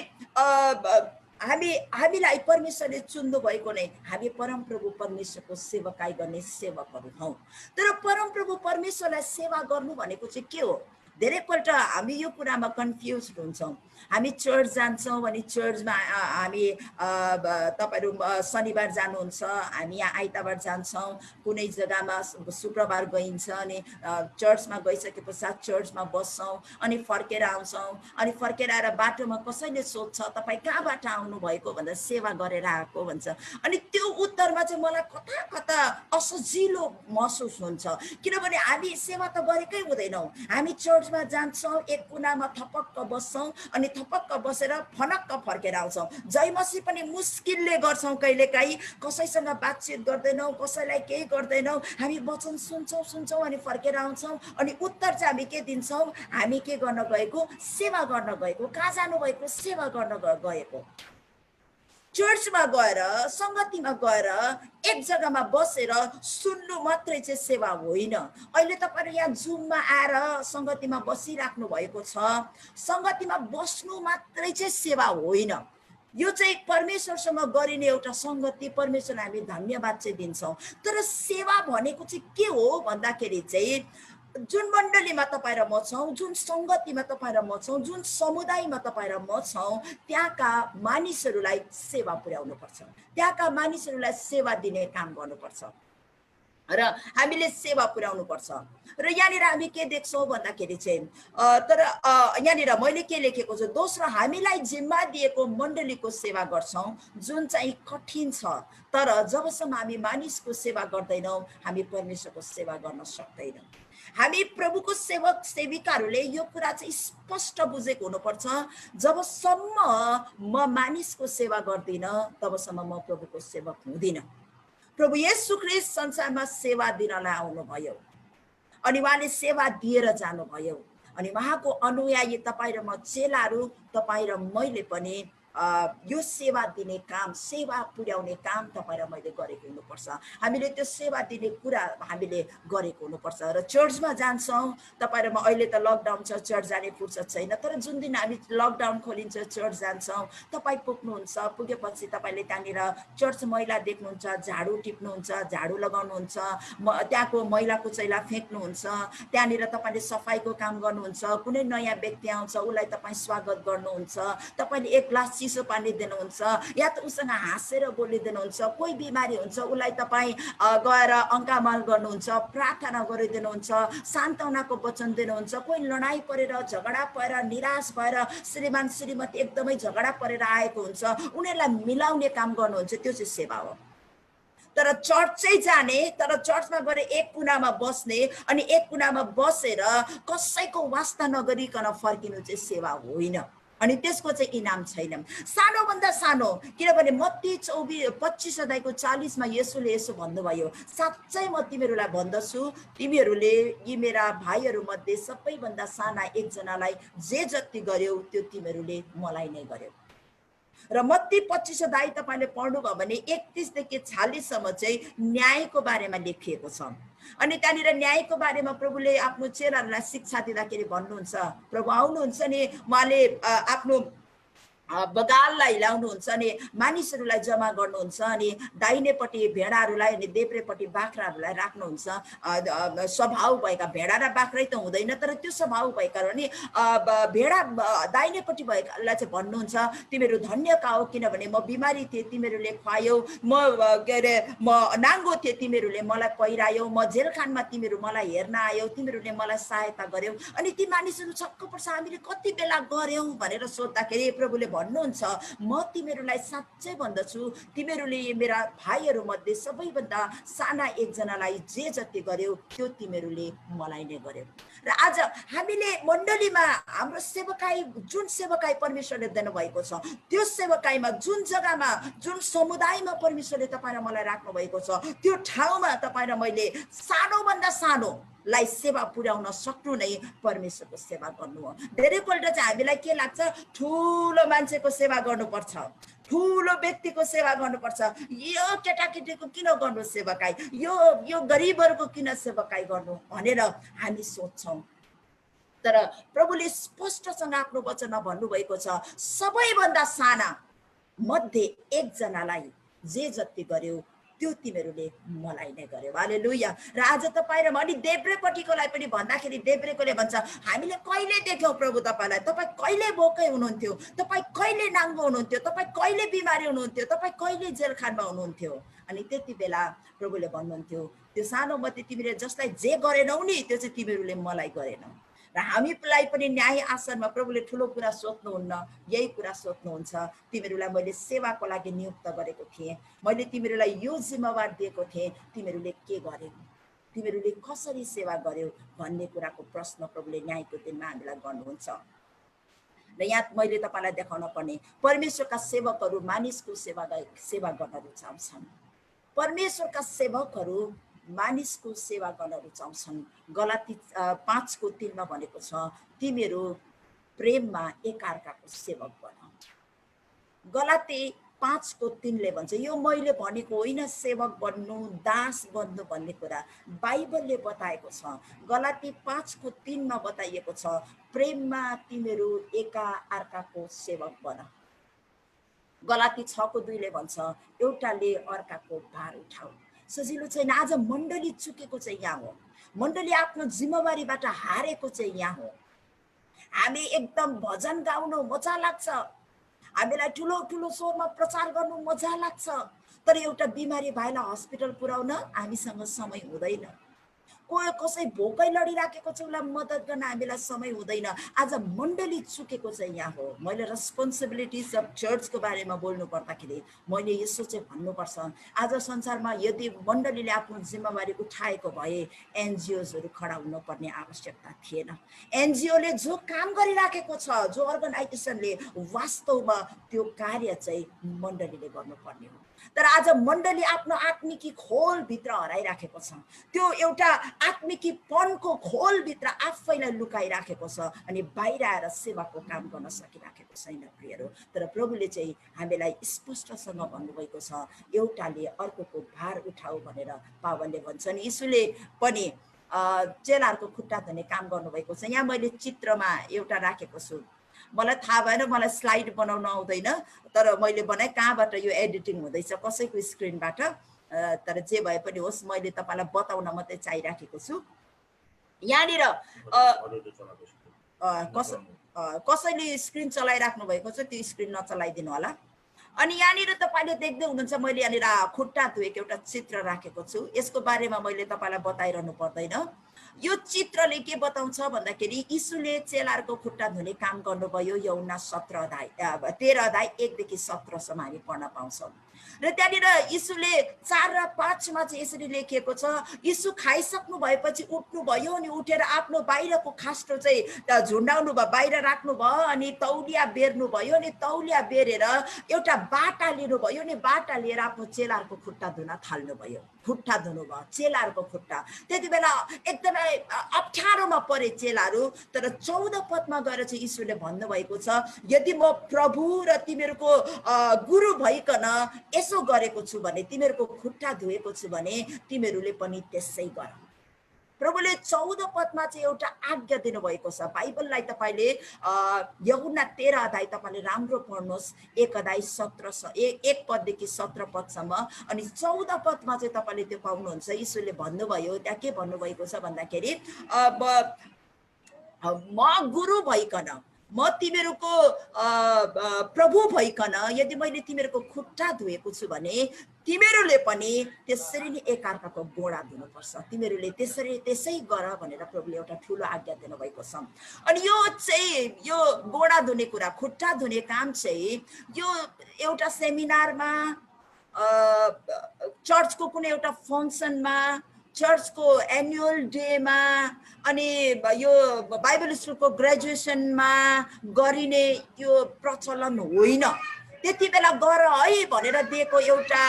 हामीलाई परमेश्वरले चुन्नु भएको नै हामी परमप्रभु परमेश्वरको सेवाकाई गर्ने सेवकहरू हौँ। तर परमप्रभु परमेश्वरलाई सेवा गर्नु भनेको चाहिँ के हो? धेरैपल्ट हामी यो कुरामा कन्फ्युज हुन्छौँ। हामी चर्च जान्छौँ भने चर्चमा हामी तपाईँहरू शनिबार जानुहुन्छ, हामी यहाँ आइतबार जान्छौँ, कुनै जग्गामा शुक्रबार गइन्छ अनि चर्चमा गइसके पश्चात चर्चमा बस्छौँ अनि फर्केर आउँछौँ। अनि फर्केर आएर बाटोमा कसैले सोध्छ तपाईँ कहाँबाट आउनुभएको भन्दा सेवा गरेर आएको भन्छ। अनि त्यो उत्तरमा चाहिँ मलाई कता कता असजिलो महसुस हुन्छ, किनभने हामी सेवा त गरेकै हुँदैनौँ। हामी चर्चमा जान्छौँ, एक कुनामा थपक्क बस्छौँ अनि थपक्क बसेर फनक्क फर्केर आउँछौँ। जयमसी पनि मुस्किलले गर्छौँ, कहिलेकाहीँ कसैसँग बातचित गर्दैनौँ, कसैलाई केही गर्दैनौँ, हामी वचन सुन्छौँ अनि फर्केर आउँछौँ। अनि उत्तर चाहिँ हामी के दिन्छौँ? हामी के गर्न गएको? सेवा गर्न गएको। कहाँ जानुभएको? सेवा गर्न गएको। चर्चमा गएर, सङ्गतिमा गएर, एक जग्गामा बसेर सुन्नु मात्रै चाहिँ सेवा होइन। अहिले तपाईँहरू यहाँ जुममा आएर सङ्गतिमा बसिराख्नु भएको छ, सङ्गतिमा बस्नु मात्रै चाहिँ सेवा होइन। यो चाहिँ परमेश्वरसँग गरिने एउटा सङ्गति, परमेश्वरलाई हामी धन्यवाद चाहिँ दिन्छौँ। तर सेवा भनेको चाहिँ के हो भन्दाखेरि चाहिँ जुन मण्डलीमा तपाईँ र म छौँ, जुन सङ्गतिमा तपाईँ र म छौँ, जुन समुदायमा तपाईँ र म छौँ, त्यहाँका मानिसहरूलाई सेवा पुर्याउनु पर्छ, त्यहाँका मानिसहरूलाई सेवा दिने काम गर्नुपर्छ र हामीले सेवा पुर्याउनु पर्छ। र यहाँनिर हामी के देख्छौँ भन्दाखेरि चाहिँ तर यहाँनिर मैले के लेखेको छु, दोस्रो हामीलाई जिम्मा दिएको मण्डलीको सेवा गर्छौँ जुन चाहिँ कठिन छ, तर जबसम्म हामी मानिसको सेवा गर्दैनौँ हामी परमेश्वरको सेवा गर्न सक्दैनौँ। हामी प्रभुको सेवक सेविकाहरूले यो कुरा चाहिँ स्पष्ट बुझेको हुनुपर्छ, जबसम्म म मानिसको सेवा गर्दिनँ तबसम्म म प्रभुको सेवक हुँदिनँ। प्रभु येशू ख्रीष्ट संसारमा सेवा दिनलाई आउनुभयो अनि उहाँले सेवा दिएर जानुभयो। अनि उहाँको अनुयायी तपाईँ र म चेलाहरू, तपाईँ र मैले पनि यो सेवा दिने काम, सेवा पुर्याउने काम तपाईँ र मैले गरेको हुनुपर्छ। हामीले त्यो सेवा दिने कुरा हामीले गरेको हुनुपर्छ। र चर्चमा जान्छौँ, तपाईँ र म अहिले त लकडाउन छ, चर्च जाने फुर्सद छैन, तर जुन दिन हामी लकडाउन खोलिन्छ चर्च जान्छौँ, तपाईँ पुग्नुहुन्छ, पुगेपछि तपाईँले त्यहाँनिर चर्च मैला देख्नुहुन्छ, झाडु टिप्नुहुन्छ, झाडु लगाउनुहुन्छ, त्यहाँको मैला कुचैला फ्याँक्नुहुन्छ, त्यहाँनिर तपाईँले सफाइको काम गर्नुहुन्छ, कुनै नयाँ व्यक्ति आउँछ उसलाई तपाईँ स्वागत गर्नुहुन्छ, तपाईँले एक ग्लास चिसो पानी दिनुहुन्छ, या त उसँग हाँसेर बोलिदिनुहुन्छ, कोही बिमारी हुन्छ उसलाई तपाईँ गएर अङ्कामाल गर्नुहुन्छ, प्रार्थना गरिदिनुहुन्छ, सान्त्वनाको वचन दिनुहुन्छ। कोही लडाइँ परेर, झगडा परेर, निराश भएर श्रीमान श्रीमती एकदमै झगडा परेर आएको हुन्छ, उनीहरूलाई मिलाउने काम गर्नुहुन्छ, त्यो चाहिँ सेवा हो। तर चर्च चाहिँ जाने, तर चर्चमा गएर एक कुनामा बस्ने अनि एक कुनामा बसेर कसैको वास्ता नगरिकन फर्किनु चाहिँ सेवा होइन। अनि त्यसको चाहिँ इनाम छैन। सानोभन्दा सानो, किनभने मत्ती 25:40 येशूले यसो भन्नुभयो, साँच्चै म तिमीहरूलाई भन्दछु, तिमीहरूले यी मेरा भाइहरू मध्ये सबैभन्दा साना एकजनालाई जे जति गर्यौ त्यो तिमीहरूले मलाई नै गर्यौ। र मत्ती 25 तपाईँले पढ्नुभयो भने 31 देखि 46 सम्म चाहिँ न्यायको बारेमा लेखिएको छ। अनि त्यहाँनिर न्यायको बारेमा प्रभुले आफ्नो चेलाहरूलाई शिक्षा दिँदाखेरि भन्नुहुन्छ, प्रभु आउनुहुन्छ नि, उहाँले आफ्नो बगाललाई ल्याउनुहुन्छ अनि मानिसहरूलाई जम्मा गर्नुहुन्छ, अनि दाहिनेपट्टि भेडाहरूलाई अनि देब्रेपट्टि बाख्राहरूलाई राख्नुहुन्छ। स्वभाव भएका भेडा र बाख्रै त हुँदैन, तर त्यो स्वभाव भएका अनि भेडा दाहिनेपट्टि भएकालाई चाहिँ भन्नुहुन्छ, तिमीहरू धन्यका हो, किनभने म बिमारी थिएँ तिमीहरूले खुवायौ, म के अरे म नाङ्गो थिएँ तिमीहरूले मलाई पहिरायौ, म जेलखानमा तिमीहरू मलाई हेर्न आयौ, तिमीहरूले मलाई सहायता गर्यौ। अनि ती मानिसहरू छक्क पर्छ, हामीले कति बेला गर्यौँ भनेर सोद्धाखेरि प्रभुले भन्नुहुन्छ, म तिमीहरूलाई साँच्चै भन्दछु, तिमीहरूले मेरा भाइहरू मध्ये सबैभन्दा साना एकजनालाई जे जति गर्यौ त्यो तिमीहरूले मलाई नै गर्यौ। र आज हामीले मण्डलीमा हाम्रो सेवकाई, जुन सेवकाई परमेश्वरले दिनुभएको छ, त्यो सेवकाईमा जुन जग्गामा, जुन समुदायमा परमेश्वरले तपाईँ र मलाई राख्नु भएको छ, त्यो ठाउँमा तपाईँ र मैले सानोभन्दा सानो लाई सेवा पुर्याउन सक्नु नै परमेश्वरको सेवा गर्नु हो। धेरैपल्ट चाहिँ हामीलाई के लाग्छ, ठुलो मान्छेको सेवा गर्नुपर्छ, ठुलो व्यक्तिको सेवा गर्नुपर्छ, यो केटाकेटीको किन गर्नु सेवकाई, यो गरिबहरूको किन सेवकाई गर्नु भनेर हामी सोच्छौँ। तर प्रभुले स्पष्टसँग आफ्नो वचनमा भन्नुभएको छ, सबैभन्दा साना मध्ये एकजनालाई जे जति गर्यो त्यो तिमीहरूले मलाई नै गर्यौ। हालेलुया। र आज तपाईँ र म अनि देब्रेपट्टिकोलाई पनि भन्दाखेरि देब्रेकोले भन्छ हामीले कहिले देख्यौँ प्रभु तपाईँलाई, तपाईँ कहिले भोकै हुनुहुन्थ्यो, तपाईँ कहिले नाङ्गो हुनुहुन्थ्यो, तपाईँ कहिले बिमारी हुनुहुन्थ्यो, तपाईँ कहिले जेलखानमा हुनुहुन्थ्यो। अनि त्यति बेला प्रभुले भन्नुहुन्थ्यो त्यो सानो मध्ये तिमीले जसलाई जे गरेनौ नि त्यो चाहिँ तिमीहरूले मलाई गरेनौ। र हामीलाई पनि न्याय आसनमा प्रभुले ठुलो कुरा सोध्नुहुन्न, यही कुरा सोध्नुहुन्छ, तिमीहरूलाई मैले सेवाको लागि नियुक्त गरेको थिएँ, मैले तिमीहरूलाई यो जिम्मेवार दिएको थिएँ, तिमीहरूले के गर्यौ, तिमीहरूले कसरी सेवा गर्यौ भन्ने कुराको प्रश्न प्रभुले न्यायको दिनमा हामीलाई गर्नुहुन्छ। र यहाँ मैले तपाईँलाई देखाउन पर्ने परमेश्वरका सेवकहरू मानिसको सेवा गर्न रुचाउँछन्। परमेश्वरका सेवकहरू मानिसको सेवा गर्न रुचाउँछन्। गलाती 5:3 भनेको छ तिमीहरू प्रेममा एकार्काको सेवक बन। गलाती 5:3 भन्छ यो मैले भनेको होइन सेवक बन्नु, दास बन्नु भन्ने कुरा बाइबलले बताएको छ। गलाती 5:3 बताइएको छ प्रेममा तिमीहरू एका अर्काको सेवक बन। गलाती 6:2 भन्छ एउटाले अर्काको भार उठाऊ। सजिलो छैन। आज मण्डली चुकेको चाहिँ यहाँ हो, मण्डली आफ्नो जिम्मेवारीबाट हारेको चाहिँ यहाँ हो। हामी एकदम भजन गाउनु मजा लाग्छ, हामीलाई ठुलो ठुलो स्वरमा प्रचार गर्नु मजा लाग्छ, तर एउटा बिमारी भाइलाई हस्पिटल पुर्याउन हामीसँग समय हुँदैन। कसै भोकै लडिराखेको छ उसलाई मद्दत गर्न हामीलाई समय हुँदैन। आज मण्डली चुकेको चाहिँ यहाँ हो। मैले रेस्पोन्सिबिलिटिज अफ चर्चको बारेमा बोल्नु पर्दाखेरि मैले यसो चाहिँ भन्नुपर्छ, आज संसारमा यदि मण्डलीले आफ्नो जिम्मेवारी उठाएको भए एनजिओजहरू खडा हुनुपर्ने आवश्यकता थिएन। एनजिओले जो काम गरिराखेको छ, जो अर्गनाइजेसनले वास्तवमा त्यो कार्य चाहिँ मण्डलीले गर्नुपर्ने हो। तर आज मण्डली आफ्नो आत्मिकी खोलभित्र हराइराखेको छ, त्यो एउटा आत्मिकीपनको खोलभित्र आफैलाई लुकाइराखेको छ अनि बाहिर आएर सेवाको काम गर्न सकिराखेको छैन प्रियहरू। तर प्रभुले चाहिँ हामीलाई स्पष्टसँग भन्नुभएको छ एउटाले अर्कोको भार उठाऊ भनेर पावलले भन्छन्। यीशुले पनि चेलाहरूको खुट्टा धुने काम गर्नुभएको छ। यहाँ मैले चित्रमा एउटा राखेको छु, मलाई थाहा भएन, मलाई स्लाइड बनाउन आउँदैन, तर मैले बनाएँ कहाँबाट यो एडिटिङ हुँदैछ कसैको स्क्रिनबाट, तर जे भए पनि होस् मैले तपाईँलाई बताउन मात्रै चाहिराखेको छु। यहाँनिर कसैले स्क्रिन चलाइराख्नु भएको छ त्यो स्क्रिन नचलाइदिनु होला। अनि यहाँनिर तपाईँले देख्दै हुनुहुन्छ मैले यहाँनिर खुट्टा धोएको एउटा चित्र राखेको छु। यसको बारेमा मैले तपाईँलाई बताइरहनु पर्दैन। यो चित्रले के बताउँछ भन्दाखेरि यीशुले चेलाहरूको खुट्टा धुने काम गर्नुभयो। यूहन्ना 13 1 देखि 17 हामी पढ्न पाउँछौँ। र त्यहाँनिर यीशुले 4 र 5 चाहिँ यसरी लेखिएको छ, यीशु खाइसक्नु भएपछि उठ्नु भयो अनि उठेर आफ्नो बाहिरको खास्टो चाहिँ झुन्डाउनु भयो, बाहिर राख्नु भयो अनि तौलिया बेर्नु भयो अनि तौलिया बेरेर एउटा बाटा लिनुभयो अनि बाटा लिएर आफ्नो चेलाहरूको खुट्टा धुन थाल्नुभयो। खुट्टा धुनुभयो चेलाहरूको खुट्टा। त्यति बेला एकदमै अप्ठ्यारोमा परे चेलाहरू, तर 14 पदमा गएर चाहिँ यीशुले भन्नुभएको छ यदि म प्रभु र तिमीहरूको गुरु भइकन यसो गरेको छु भने, तिमीहरूको खुट्टा धुएको छु भने तिमीहरूले पनि त्यसै गर। प्रभुले 14 पदमा चाहिँ एउटा आज्ञा दिनुभएको छ। बाइबललाई तपाईँले यूहन्ना 13 तपाईँले राम्रो पढ्नुहोस्, 1 पददेखि 17 पदसम्म। अनि 14 पदमा चाहिँ तपाईँले त्यो पाउनुहुन्छ। यीशुले भन्नुभयो त्यहाँ के भन्नुभएको छ भन्दाखेरि म गुरु भइकन, म तिमीहरूको प्रभु भइकन यदि मैले तिमीहरूको खुट्टा धोएको छु भने तिमीहरूले पनि त्यसरी नै एकअर्काको गोडा धुनुपर्छ, तिमीहरूले त्यसै गर भनेर प्रभुले एउटा ठुलो आज्ञा दिनुभएको छ। अनि यो चाहिँ यो गोडा धुने कुरा, खुट्टा धुने काम चाहिँ यो एउटा सेमिनारमा, चर्चको कुनै एउटा फङ्सनमा, चर्चको एनुअल डेमा अनि यो बाइबल स्कुलको ग्रेजुएसनमा गरिने यो प्रचलन होइन। त्यति बेला गर है भनेर दिएको एउटा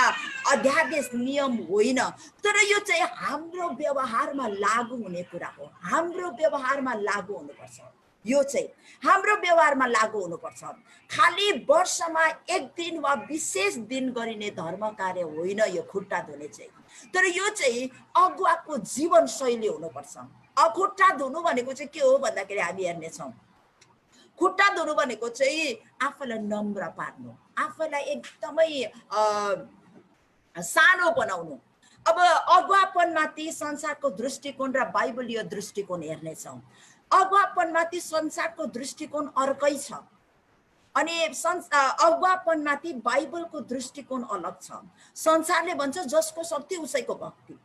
अध्यादेश नियम होइन, तर यो चाहिँ हाम्रो व्यवहारमा लागू हुने कुरा हो। हाम्रो व्यवहारमा लागू हुनुपर्छ। यो चाहिँ हाम्रो व्यवहारमा लागू हुनुपर्छ। खाली वर्षमा एक दिन वा विशेष दिन गरिने धर्म कार्य होइन यो खुट्टा धुने चाहिँ, तर यो चाहिँ अगुवाको जीवन शैली हुनुपर्छ। खुट्टा धुनु भनेको चाहिँ के हो भन्दाखेरि हामी हेर्नेछौँ, खुट्टा धुनु भनेको चाहिँ आफैलाई नम्र पार्नु, आफैलाई एकदमै सानो बनाउनु। अब अगुवापनमाथि संसारको दृष्टिकोण र बाइबलीय दृष्टिकोण हेर्नेछौँ। अगुवापनमाथि संसारको दृष्टिकोण अर्कै छ अनि अगुवापनमाथि बाइबलको दृष्टिकोण अलग छ। संसारले भन्छ जसको शक्ति उसैको भक्ति।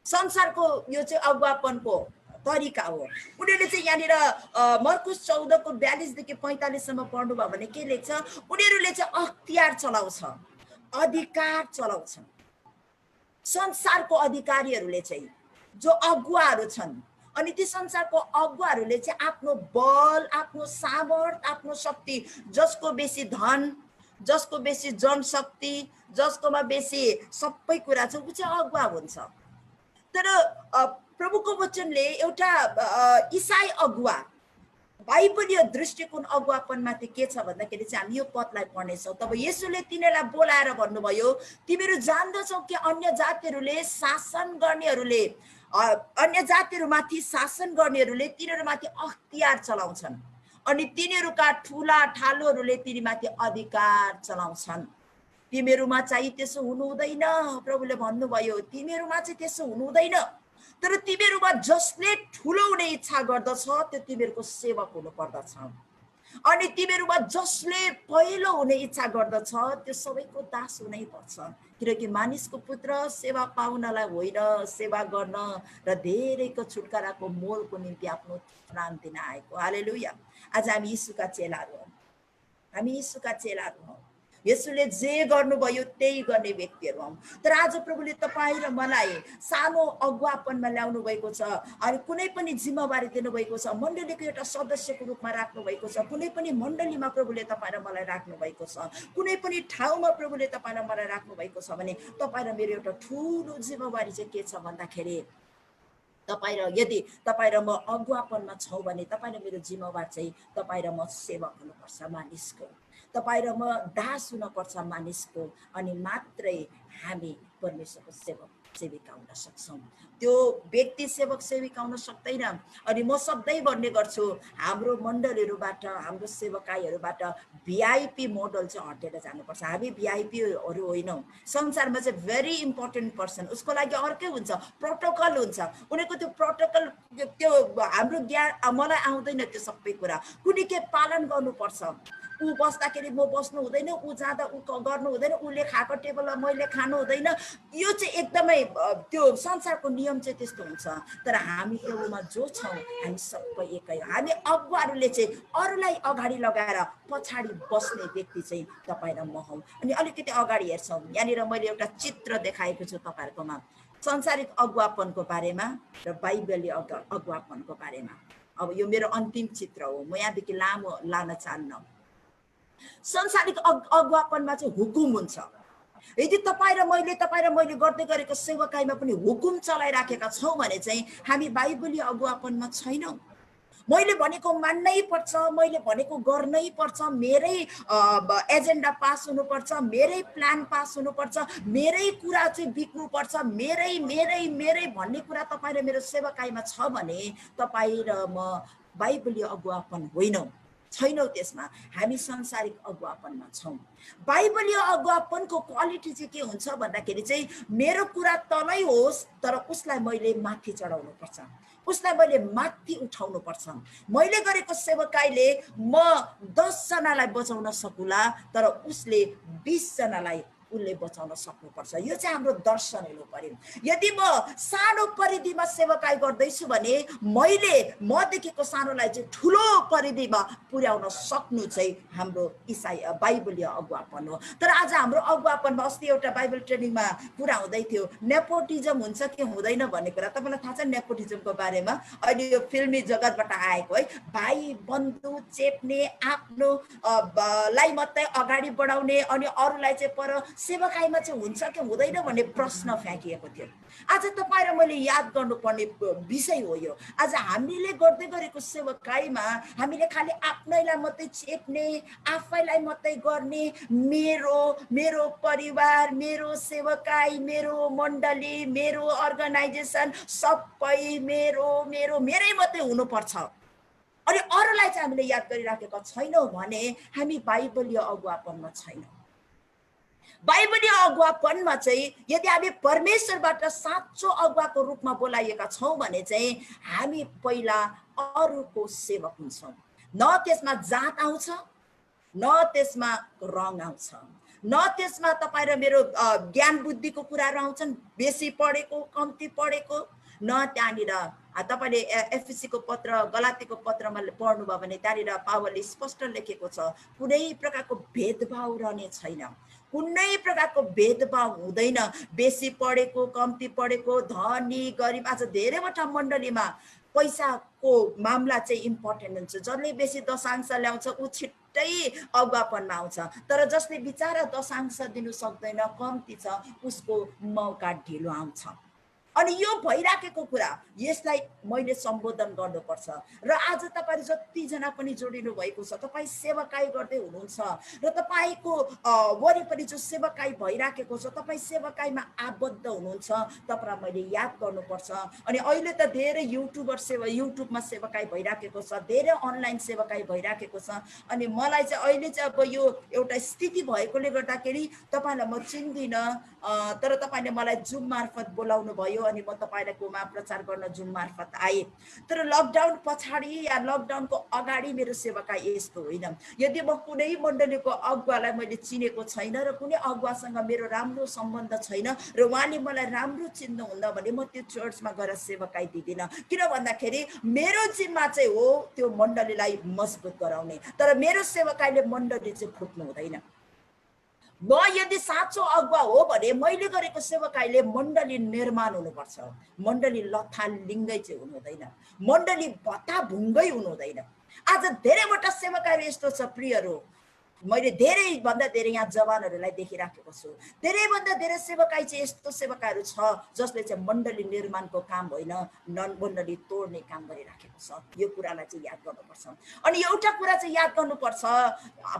संसारको यो चाहिँ अगुवापनको तरिका हो। उनीहरूले चाहिँ यहाँनिर मर्कुस 14 को 42 देखि 45 सम्म पढ्नुभयो भने के लेख्छ, उनीहरूले चाहिँ अख्तियार चलाउँछ, अधिकार चलाउँछ। संसारको अधिकारीहरूले चाहिँ जो अगुवाहरू छन्, अनि ती संसारको अगुवाहरूले चाहिँ आफ्नो बल, आफ्नो सामर्थ, आफ्नो शक्ति, जसको बेसी धन, जसको बेसी जनशक्ति, जसकोमा बेसी सबै कुरा छ, ऊ चाहिँ अगुवा हुन्छ। तर प्रभुको वचनले एउटा इसाई अगुवा, बाइबलीय दृष्टिकोण अगुवापनमाथि के छ भन्दाखेरि चाहिँ हामी यो पदलाई पढ्नेछौँ। तब येशूले तिनीहरूलाई बोलाएर भन्नुभयो, तिमीहरू जान्दछौ कि अन्य जातिहरूले शासन गर्नेहरूले, अन्य जातिहरूमाथि शासन गर्नेहरूले तिनीहरूमाथि अख्तियार चलाउँछन् अनि तिनीहरूका ठुला ठालोहरूले तिनीमाथि अधिकार चलाउँछन्। तिमीहरूमा चाहिँ त्यसो हुनु हुँदैन। प्रभुले भन्नुभयो तिमीहरूमा चाहिँ त्यसो हुनु हुँदैन। तर तिमीहरूमा जसले ठुलो हुने इच्छा गर्दछ त्यो तिमीहरूको सेवक हुनु पर्दछ। अनि तिमीहरूमा जसले पहिलो हुने इच्छा गर्दछ त्यो सबैको दास हुनै पर्छ। किनकि मानिसको पुत्र सेवा पाउनलाई होइन, सेवा गर्न र धेरैको छुटकाराको मोलको निम्ति आफ्नो प्राण दिन आएको। हालेलुया। आज हामी यीशुका चेलाहरू हौँ, हामी यीशुका चेलाहरू हौँ। येशूले जे गर्नुभयो त्यही गर्ने व्यक्तिहरू हौँ। तर आज प्रभुले तपाईँ र मलाई सानो अगुवापनमा ल्याउनु भएको छ अनि कुनै पनि जिम्मेवारी दिनुभएको छ, मण्डलीको एउटा सदस्यको रूपमा राख्नु भएको छ, कुनै पनि मण्डलीमा प्रभुले तपाईँ र मलाई राख्नु भएको छ, कुनै पनि ठाउँमा प्रभुले तपाईँ र मलाई राख्नु भएको छ भने तपाईँ र मेरो एउटा ठुलो जिम्मेवारी चाहिँ के छ भन्दाखेरि तपाईँ र यदि तपाईँ र म अगुवापनमा छौँ भने तपाईँ र मेरो जिम्मेवार चाहिँ तपाईँ र म सेवक हुनुपर्छ मानिसको, तपाईँ र म दास हुनुपर्छ मानिसको, अनि मात्रै हामी परमेश्वरको सेवक सेविका हुन सक्छौँ। त्यो व्यक्ति सेवक सेविका हुन सक्दैन। अनि म सधैँ भन्ने गर्छु हाम्रो मण्डलीहरूबाट, हाम्रो सेवकाईहरूबाट भिआइपी मोडल चाहिँ हटेर जानुपर्छ। हामी भिआइपीहरू होइनौँ। संसारमा चाहिँ भेरी इम्पोर्टेन्ट पर्सन, उसको लागि अर्कै हुन्छ, प्रोटोकल हुन्छ। उनीहरूको त्यो प्रोटोकल, त्यो हाम्रो ज्ञान, मलाई आउँदैन त्यो सबै कुरा। कुनै के पालन गर्नुपर्छ। ऊ बस्दाखेरि म बस्नु हुँदैन, ऊ जाँदा ऊ गर्नु हुँदैन, उसले खाएको टेबलमा मैले खानु हुँदैन। यो चाहिँ एकदमै त्यो संसारको नियम चाहिँ त्यस्तो हुन्छ। तर हामी प्रभुमा जो छौँ हामी सबै एकै हो। हामी अगुवाहरूले चाहिँ अरूलाई अगाडि लगाएर पछाडि बस्ने व्यक्ति चाहिँ तपाईँ र म हौँ। अनि अलिकति अगाडि हेर्छौँ, यहाँनिर मैले एउटा चित्र देखाएको छु तपाईँहरूकोमा, संसारिक अगुवापनको बारेमा र बाइबलीय अगुवापनको बारेमा। अब यो मेरो अन्तिम चित्र हो, म यहाँदेखि लामो लान चाहन्न। संसारिक अगुवापनमा चाहिँ हुकुम हुन्छ। यदि तपाईँ र मैले गर्दै गरेको सेवकाईमा पनि हुकुम चलाइराखेका छौँ भने चाहिँ हामी बाइबलीय अगुवापनमा छैनौँ। मैले भनेको मान्नै पर्छ, मैले भनेको गर्नै पर्छ, मेरै एजेन्डा पास हुनुपर्छ, मेरै प्लान पास हुनुपर्छ, मेरै कुरा चाहिँ बिक्नुपर्छ, मेरै मेरै मेरै भन्ने कुरा तपाईँ र मेरो सेवकाईमा छ भने तपाईँ र म बाइबलीय अगुवापन होइनौँ, छैनौँ त्यसमा। हामी संसारिक अगुवापनमा छौँ। बाइबलीय अगुवापनको क्वालिटी चाहिँ के हुन्छ भन्दाखेरि चाहिँ मेरो कुरा तलै होस् तर उसलाई मैले माथि चढाउनु पर्छ, उसलाई मैले माथि उठाउनु पर्छ। मैले गरेको सेवकाईले म 10 जनालाई बचाउन सकुला तर उसले 20 जनालाई उसले बचाउन सक्नुपर्छ। यो चाहिँ हाम्रो दर्शन हुनु पर्यो। यदि म सानो परिधिमा सेवकाई गर्दैछु भने मैले मदेखिको सानोलाई चाहिँ ठुलो परिधिमा पुर्याउन सक्नु चाहिँ हाम्रो इसाई बाइबलीय अगुवापन हो। तर आज हाम्रो अगुवापनमा, अस्ति एउटा बाइबल ट्रेनिङमा कुरा हुँदै थियो, नेपोटिजम हुन्छ कि हुँदैन भन्ने कुरा। तपाईँलाई थाहा छ नेपोटिजमको बारेमा? अहिले यो फिल्मी जगतबाट आएको है, भाइ बन्धु चेप्ने, आफ्नो लाई मात्रै अगाडि बढाउने अनि अरूलाई चाहिँ पर सेवकाईमा चाहिँ हुन्छ कि हुँदैन भन्ने प्रश्न फ्याँकिएको थियो। आज तपाईँ र मैले याद गर्नुपर्ने विषय हो यो। आज हामीले गर्दै गरेको सेवकाईमा हामीले खालि आफ्नैलाई मात्रै चेप्ने, आफैलाई मात्रै गर्ने, मेरो परिवार, मेरो सेवकाई, मेरो मण्डली, मेरो अर्गनाइजेसन सबै मेरै मात्रै हुनुपर्छ अनि अरूलाई चाहिँ हामीले याद गरिराखेका छैनौँ भने हामी बाइबलीय अगुवापनमा छैनौँ। बाइबलीय अगुवापनमा चाहिँ यदि हामी परमेश्वरबाट साँचो अगुवाको रूपमा बोलाइएका छौँ भने चाहिँ हामी पहिला अरूको सेवक हुन्छौँ। न त्यसमा जात आउँछ, न त्यसमा रङ आउँछ, न त्यसमा तपाईँ र मेरो ज्ञान बुद्धिको कुराहरू आउँछन्, बेसी पढेको कम्ती पढेको, न त्यहाँनिर तपाईँले एफएसीको पत्र गलातीको पत्रमा पढ्नुभयो भने त्यहाँनिर पावलले स्पष्ट लेखेको छ कुनै प्रकारको भेदभाव रहने छैन, कुनै प्रकारको भेदभाव हुँदैन। बेसी पढेको कम्ती पढेको, धनी गरिब, आज धेरैवटा मण्डलीमा पैसाको मामला चाहिँ इम्पोर्टेन्ट हुन्छ। जसले बेसी दशांश ल्याउँछ ऊ छिट्टै अगुवापनमा आउँछ, तर जसले बिचारा दशांश दिनु सक्दैन, कम्ती छ, उसको मौका ढिलो आउँछ। अनि यो भइराखेको कुरा, यसलाई मैले सम्बोधन गर्नुपर्छ। र आज तपाईहरु जतिजना पनि जोडिनु भएको छ, तपाई सेवाकाई गर्दै हुनुहुन्छ र तपाईको वरिपरि जो सेवाकाई भइराखेको छ, तपाई सेवाकाईमा आबद्ध हुनुहुन्छ, तपाईलाई मैले याद गर्नुपर्छ। अनि अहिले त धेरै युट्युबमा सेवाकाई भइराखेको छ, धेरै अनलाइन सेवाकाई भइराखेको छ। अनि मलाई चाहिँ अहिले चाहिँ अब यो एउटा स्थिति भएकोले गर्दाखेरि तपाईलाई म चिन्दिन, तर तपाईले मलाई जुम मार्फत बोलाउनु भयो अनि म तपाईहरुकोमा प्रचार गर्न जुम मार्फत आए। तर लकडाउन पछाडि या लकडाउनको अगाडि मेरो सेवाकाई यस्तो होइन। यदि म कुनै मण्डलीको अगुवालाई मैले चिनेको छैन र कुनै अगुवासँग मेरो राम्रो सम्बन्ध छैन र उहाँले मलाई राम्रो चिन्नुहुन्न भने म त्यो चर्चमा गएर सेवाकाई दिदिन। किन भन्दाखेरि मेरो जिम्मा चाहिँ हो त्यो मण्डलीलाई मजबुत गराउने, तर मेरो सेवाकाईले मण्डली चाहिँ फुट्नु हुँदैन। म यदि साँचो अगुवा हो भने मैले गरेको सेवाकाईले मण्डली निर्माण हुनुपर्छ, मण्डली लथालिङ्गै चाहिँ हुनु हुँदैन, मण्डली भत्ताभुङ्गै हुनु हुँदैन। आज धेरैवटा सेवाकाईहरू यस्तो छ प्रियहरू, मैले धेरैभन्दा धेरै यहाँ जवानहरूलाई देखिराखेको छु। धेरैभन्दा धेरै सेवाकाई चाहिँ यस्तो सेवाकाईहरू छ जसले चाहिँ मण्डली निर्माणको काम होइन, मण्डली तोड्ने काम गरिराखेको छ। यो कुरालाई चाहिँ याद गर्नुपर्छ। अनि एउटा कुरा चाहिँ याद गर्नुपर्छ,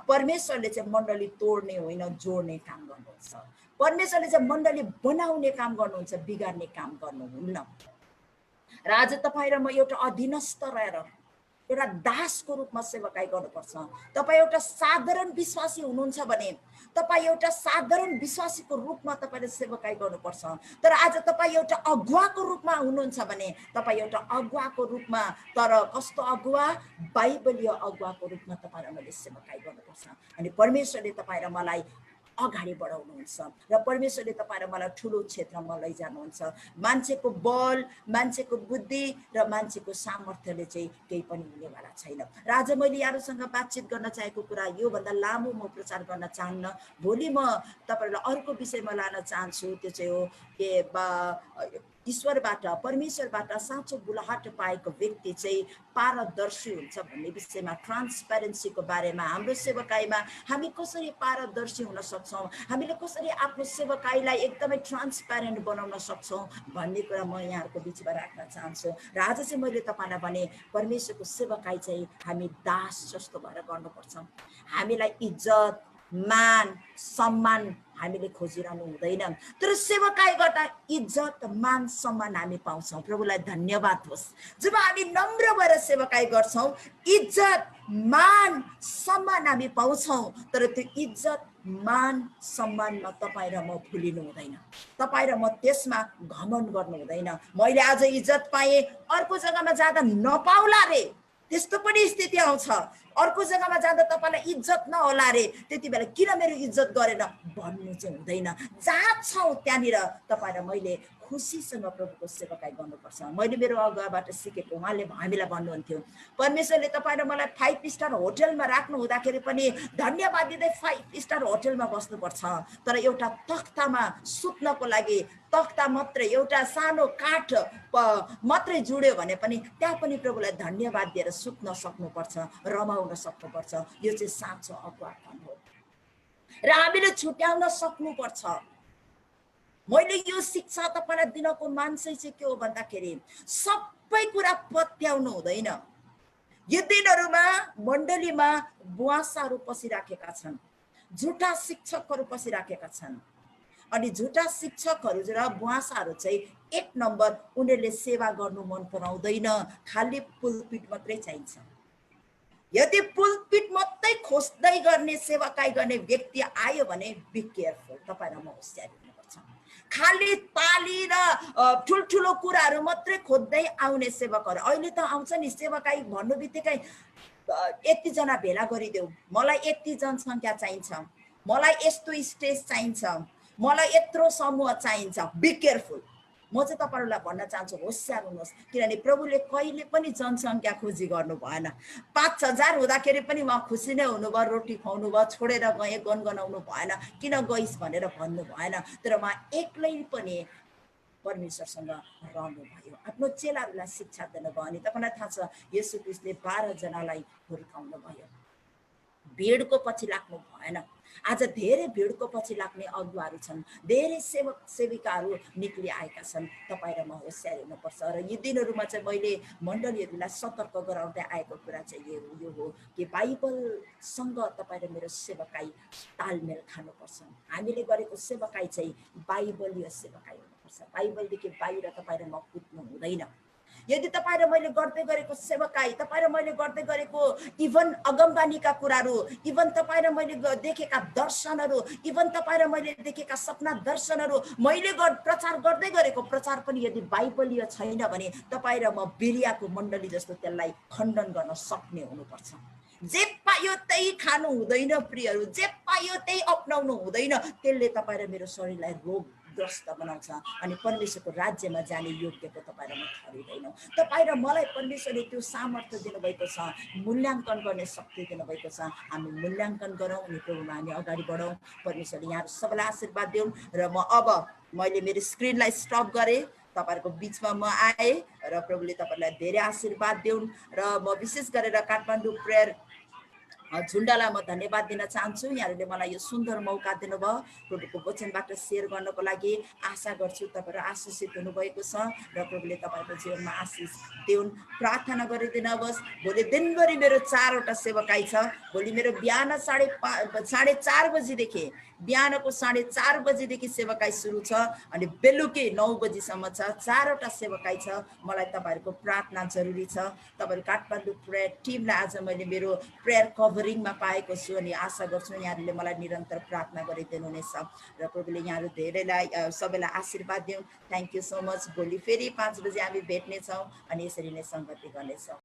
परमेश्वरले चाहिँ मण्डली तोड्ने होइन, जोड्ने काम गर्नुहुन्छ। परमेश्वरले चाहिँ मण्डली बनाउने काम गर्नुहुन्छ, बिगार्ने काम गर्नुहुन्न। र आज तपाईँ र म एउटा अधीनस्थ रहेर एउटा दासको रूपमा सेवाकाई गर्नुपर्छ। तपाईँ एउटा साधारण विश्वासी हुनुहुन्छ भने तपाईँ एउटा साधारण विश्वासीको रूपमा तपाईँले सेवाकाई गर्नुपर्छ। तर आज तपाईँ एउटा अगुवाको रूपमा हुनुहुन्छ भने तपाईँ एउटा अगुवाको रूपमा, तर कस्तो अगुवा? बाइबलीय अगुवाको रूपमा तपाईँलाई मैले सेवाकाई गर्नुपर्छ। अनि परमेश्वरले तपाईँ र मलाई अगाडि बढाउनुहुन्छ र परमेश्वरले तपाईँ र मलाई ठुलो क्षेत्रमा लैजानुहुन्छ। मान्छेको बल, मान्छेको बुद्धि र मान्छेको सामर्थ्यले चाहिँ केही पनि हुनेवाला छैन। र आज मैले यहाँहरूसँग बातचित गर्न चाहेको कुरा योभन्दा लामो म प्रचार गर्न चाहन्न। भोलि म तपाईँहरूलाई अर्को विषयमा लान चाहन्छु। त्यो चाहिँ हो के ईश्वरबाट, परमेश्वरबाट साँचो बुलाहट पाएको व्यक्ति चाहिँ पारदर्शी हुन्छ भन्ने विषयमा, ट्रान्सपेरेन्सीको बारेमा, हाम्रो सेवाकाईमा हामी कसरी पारदर्शी हुन सक्छौँ, हामीले कसरी आफ्नो सेवाकाईलाई एकदमै ट्रान्सपेरेन्ट बनाउन सक्छौँ भन्ने कुरा म यहाँहरूको बिचमा राख्न चाहन्छु। र आज चाहिँ मैले तपाईँलाई भने परमेश्वरको सेवाकाई चाहिँ हामी दास जस्तो भएर गर्नुपर्छ। हामीलाई इज्जत, मान, सम्मान हामीले खोजिरहनु हुँदैन, तर सेवाकाई गर्दा इज्जत, मान, सम्मान हामी पाउँछौँ। प्रभुलाई धन्यवाद होस्। जब हामी नम्र भएर सेवाकाई गर्छौँ, इज्जत, मान, सम्मान हामी पाउँछौँ। तर त्यो इज्जत, मान, सम्मानमा तपाईँ र म भुलिनु हुँदैन, तपाईँ र म त्यसमा घमण्ड गर्नु हुँदैन। मैले आज इज्जत पाएँ, अर्को जग्गामा जाँदा नपाउला रे, त्यस्तो पनि स्थिति आउँछ। अर्को जग्गामा जाँदा तपाईँलाई इज्जत नहोला रे, त्यति बेला किन मेरो इज्जत गरेन भन्नु चाहिँ हुँदैन। जहाँ छौँ त्यहाँनिर तपाईँ र मैले खुसीसँग प्रभुको सेवाकाई गर्नुपर्छ। मैले मेरो अगुवाबाट सिकेको, उहाँले हामीलाई भन्नुहुन्थ्यो, परमेश्वरले तपाईँ र मलाई 5 स्टार होटलमा राख्नु हुँदाखेरि पनि धन्यवाद दिँदै 5 स्टार होटलमा बस्नुपर्छ। तर एउटा तख्तामा सुत्नको लागि तख्ता मात्रै, एउटा सानो काठ मात्रै जुड्यो भने पनि त्यहाँ पनि प्रभुलाई धन्यवाद दिएर सुत्न सक्नुपर्छ, रमाउन सक्नुपर्छ। यो चाहिँ साँचो अगुवापन हो र हामीले छुट्याउन सक्नुपर्छ। मैले यो शिक्षा तपाईँलाई दिनको मान्छे चाहिँ के हो भन्दाखेरि सबै कुरा पत्याउनु हुँदैन। यो दिनहरूमा मण्डलीमा बुवासाहरू पसिराखेका छन्, झुटा शिक्षकहरू पसिराखेका छन्। अनि झुटा शिक्षकहरू र बुवासाहरू चाहिँ 1 नम्बर, उनीहरूले सेवा गर्नु मन पराउँदैन, खाली पुलपिट मात्रै चाहिन्छ। यदि पुलपिट मात्रै खोज्दै गर्ने सेवाकाई गर्ने व्यक्ति आयो भने बी केयरफुल, तपाईँ र म होसियार हुनुपर्छ। खाली ताली र ठुल्ठुलो कुराहरू मात्रै खोज्दै आउने सेवकहरू अहिले त आउँछ नि, सेवाकाई भन्नु बित्तिकै यतिजना भेला गरिदेऊ, मलाई यति जनसङ्ख्या चाहिन्छ, मलाई यस्तो स्टेज चाहिन्छ, मलाई यत्रो समूह चाहिन्छ। Be careful. म चाहिँ तपाईँहरूलाई भन्न चाहन्छु होसियार हुनुहोस्, किनभने प्रभुले कहिले पनि जनसङ्ख्या खोजी गर्नु भएन। 5,000 हुँदाखेरि पनि उहाँ खुसी नै हुनुभयो, रोटी खुवाउनु भयो, छोडेर गए गनगनाउनु भएन, किन गइस् भनेर भन्नु भएन। तर उहाँ एक्लै पनि परमेश्वरसँग रहनुभयो, आफ्नो चेलाहरूलाई शिक्षा दिनुभयो। अनि तपाईँलाई थाहा छ येशू ख्रीष्टले 12 जनालाई हुर्काउनु भयो, भिडको पछि लाग्नु भएन। आज धेरै भिडको पछि लाग्ने अगुवाहरू छन्, धेरै सेवक सेविकाहरू निक्ली आएका छन्। तपाईँ र म होसियार हुनुपर्छ। र यी दिनहरूमा चाहिँ मैले मण्डलीहरूलाई सतर्क गराउँदै आएको कुरा चाहिँ यो हो कि बाइबलसँग तपाईँ र मेरो सेवकाई तालमेल खानुपर्छ। हामीले गरेको सेवकाई चाहिँ बाइबलीय सेवकाई हुनुपर्छ। बाइबलदेखि बाहिर तपाईँ र म कुद्नु हुँदैन। यदि तपाईँ र मैले गर्दै गरेको सेवकाई, तपाईँ र मैले गर्दै गरेको इभन अगमबानीका कुराहरू, इभन तपाईँ र मैले देखेका दर्शनहरू, इभन तपाईँ र मैले देखेका सपना दर्शनहरू, मैले प्रचार गर्दै गरेको प्रचार पनि यदि बाइबलीय छैन भने तपाईँ र म बिरियाको मण्डली जस्तो त्यसलाई खण्डन गर्न सक्ने हुनुपर्छ। जे पायो त्यही खानु हुँदैन प्रियहरू, जे पायो त्यही अपनाउनु हुँदैन। त्यसले तपाईँ र मेरो शरीरलाई रोगग्रस्त बनाउँछ अनि परमेश्वरको राज्यमा जाने योग्यको तपाईँ र म ठहरिँदैनौँ। तपाईँ र मलाई परमेश्वरले त्यो सामर्थ्य दिनुभएको छ, मूल्याङ्कन गर्ने शक्ति दिनुभएको छ। हामी मूल्याङ्कन गरौँ अनि प्रभुमा हामी अगाडि बढौँ। परमेश्वरले यहाँहरू सबैलाई आशीर्वाद दिउन्। र मैले मेरो स्क्रिनलाई स्टप गरेँ, तपाईँहरूको बिचमा म आएँ र प्रभुले तपाईँलाई धेरै आशीर्वाद दिउन्। र म विशेष गरेर काठमाडौँ प्रेयर झुन्डालाई म धन्यवाद दिन चाहन्छु। यहाँहरूले मलाई यो सुन्दर मौका दिनुभयो प्रभुको वचनबाट सेयर गर्नको लागि। आशा गर्छु तपाईँहरू आशिषित हुनुभएको छ र प्रभुले तपाईँको जीवनमा आशिष दिउन्। प्रार्थना गरिदिनुहोस्। भोलि दिनभरि मेरो 4वटा सेवकाई छ। भोलि मेरो बिहान 4:30 बजीदेखि, बिहानको 4:30 बजीदेखि सेवकाई सुरु छ अनि बेलुकी 9 बजीसम्म छ। 4वटा सेवकाई छ। मलाई तपाईँहरूको प्रार्थना जरुरी छ। तपाईँहरू काठमाडौँ प्रेयर टिमलाई आज मैले मेरो प्रेयर कभरिङमा पाएको छु अनि आशा गर्छु यहाँहरूले मलाई निरन्तर प्रार्थना गरिदिनु हुनेछ र प्रभुले यहाँहरू धेरैलाई सबैलाई आशीर्वाद दिउँ। Thank you so much. भोलि फेरि 5 बजे हामी भेट्नेछौँ अनि यसरी नै सङ्गति गर्नेछौँ।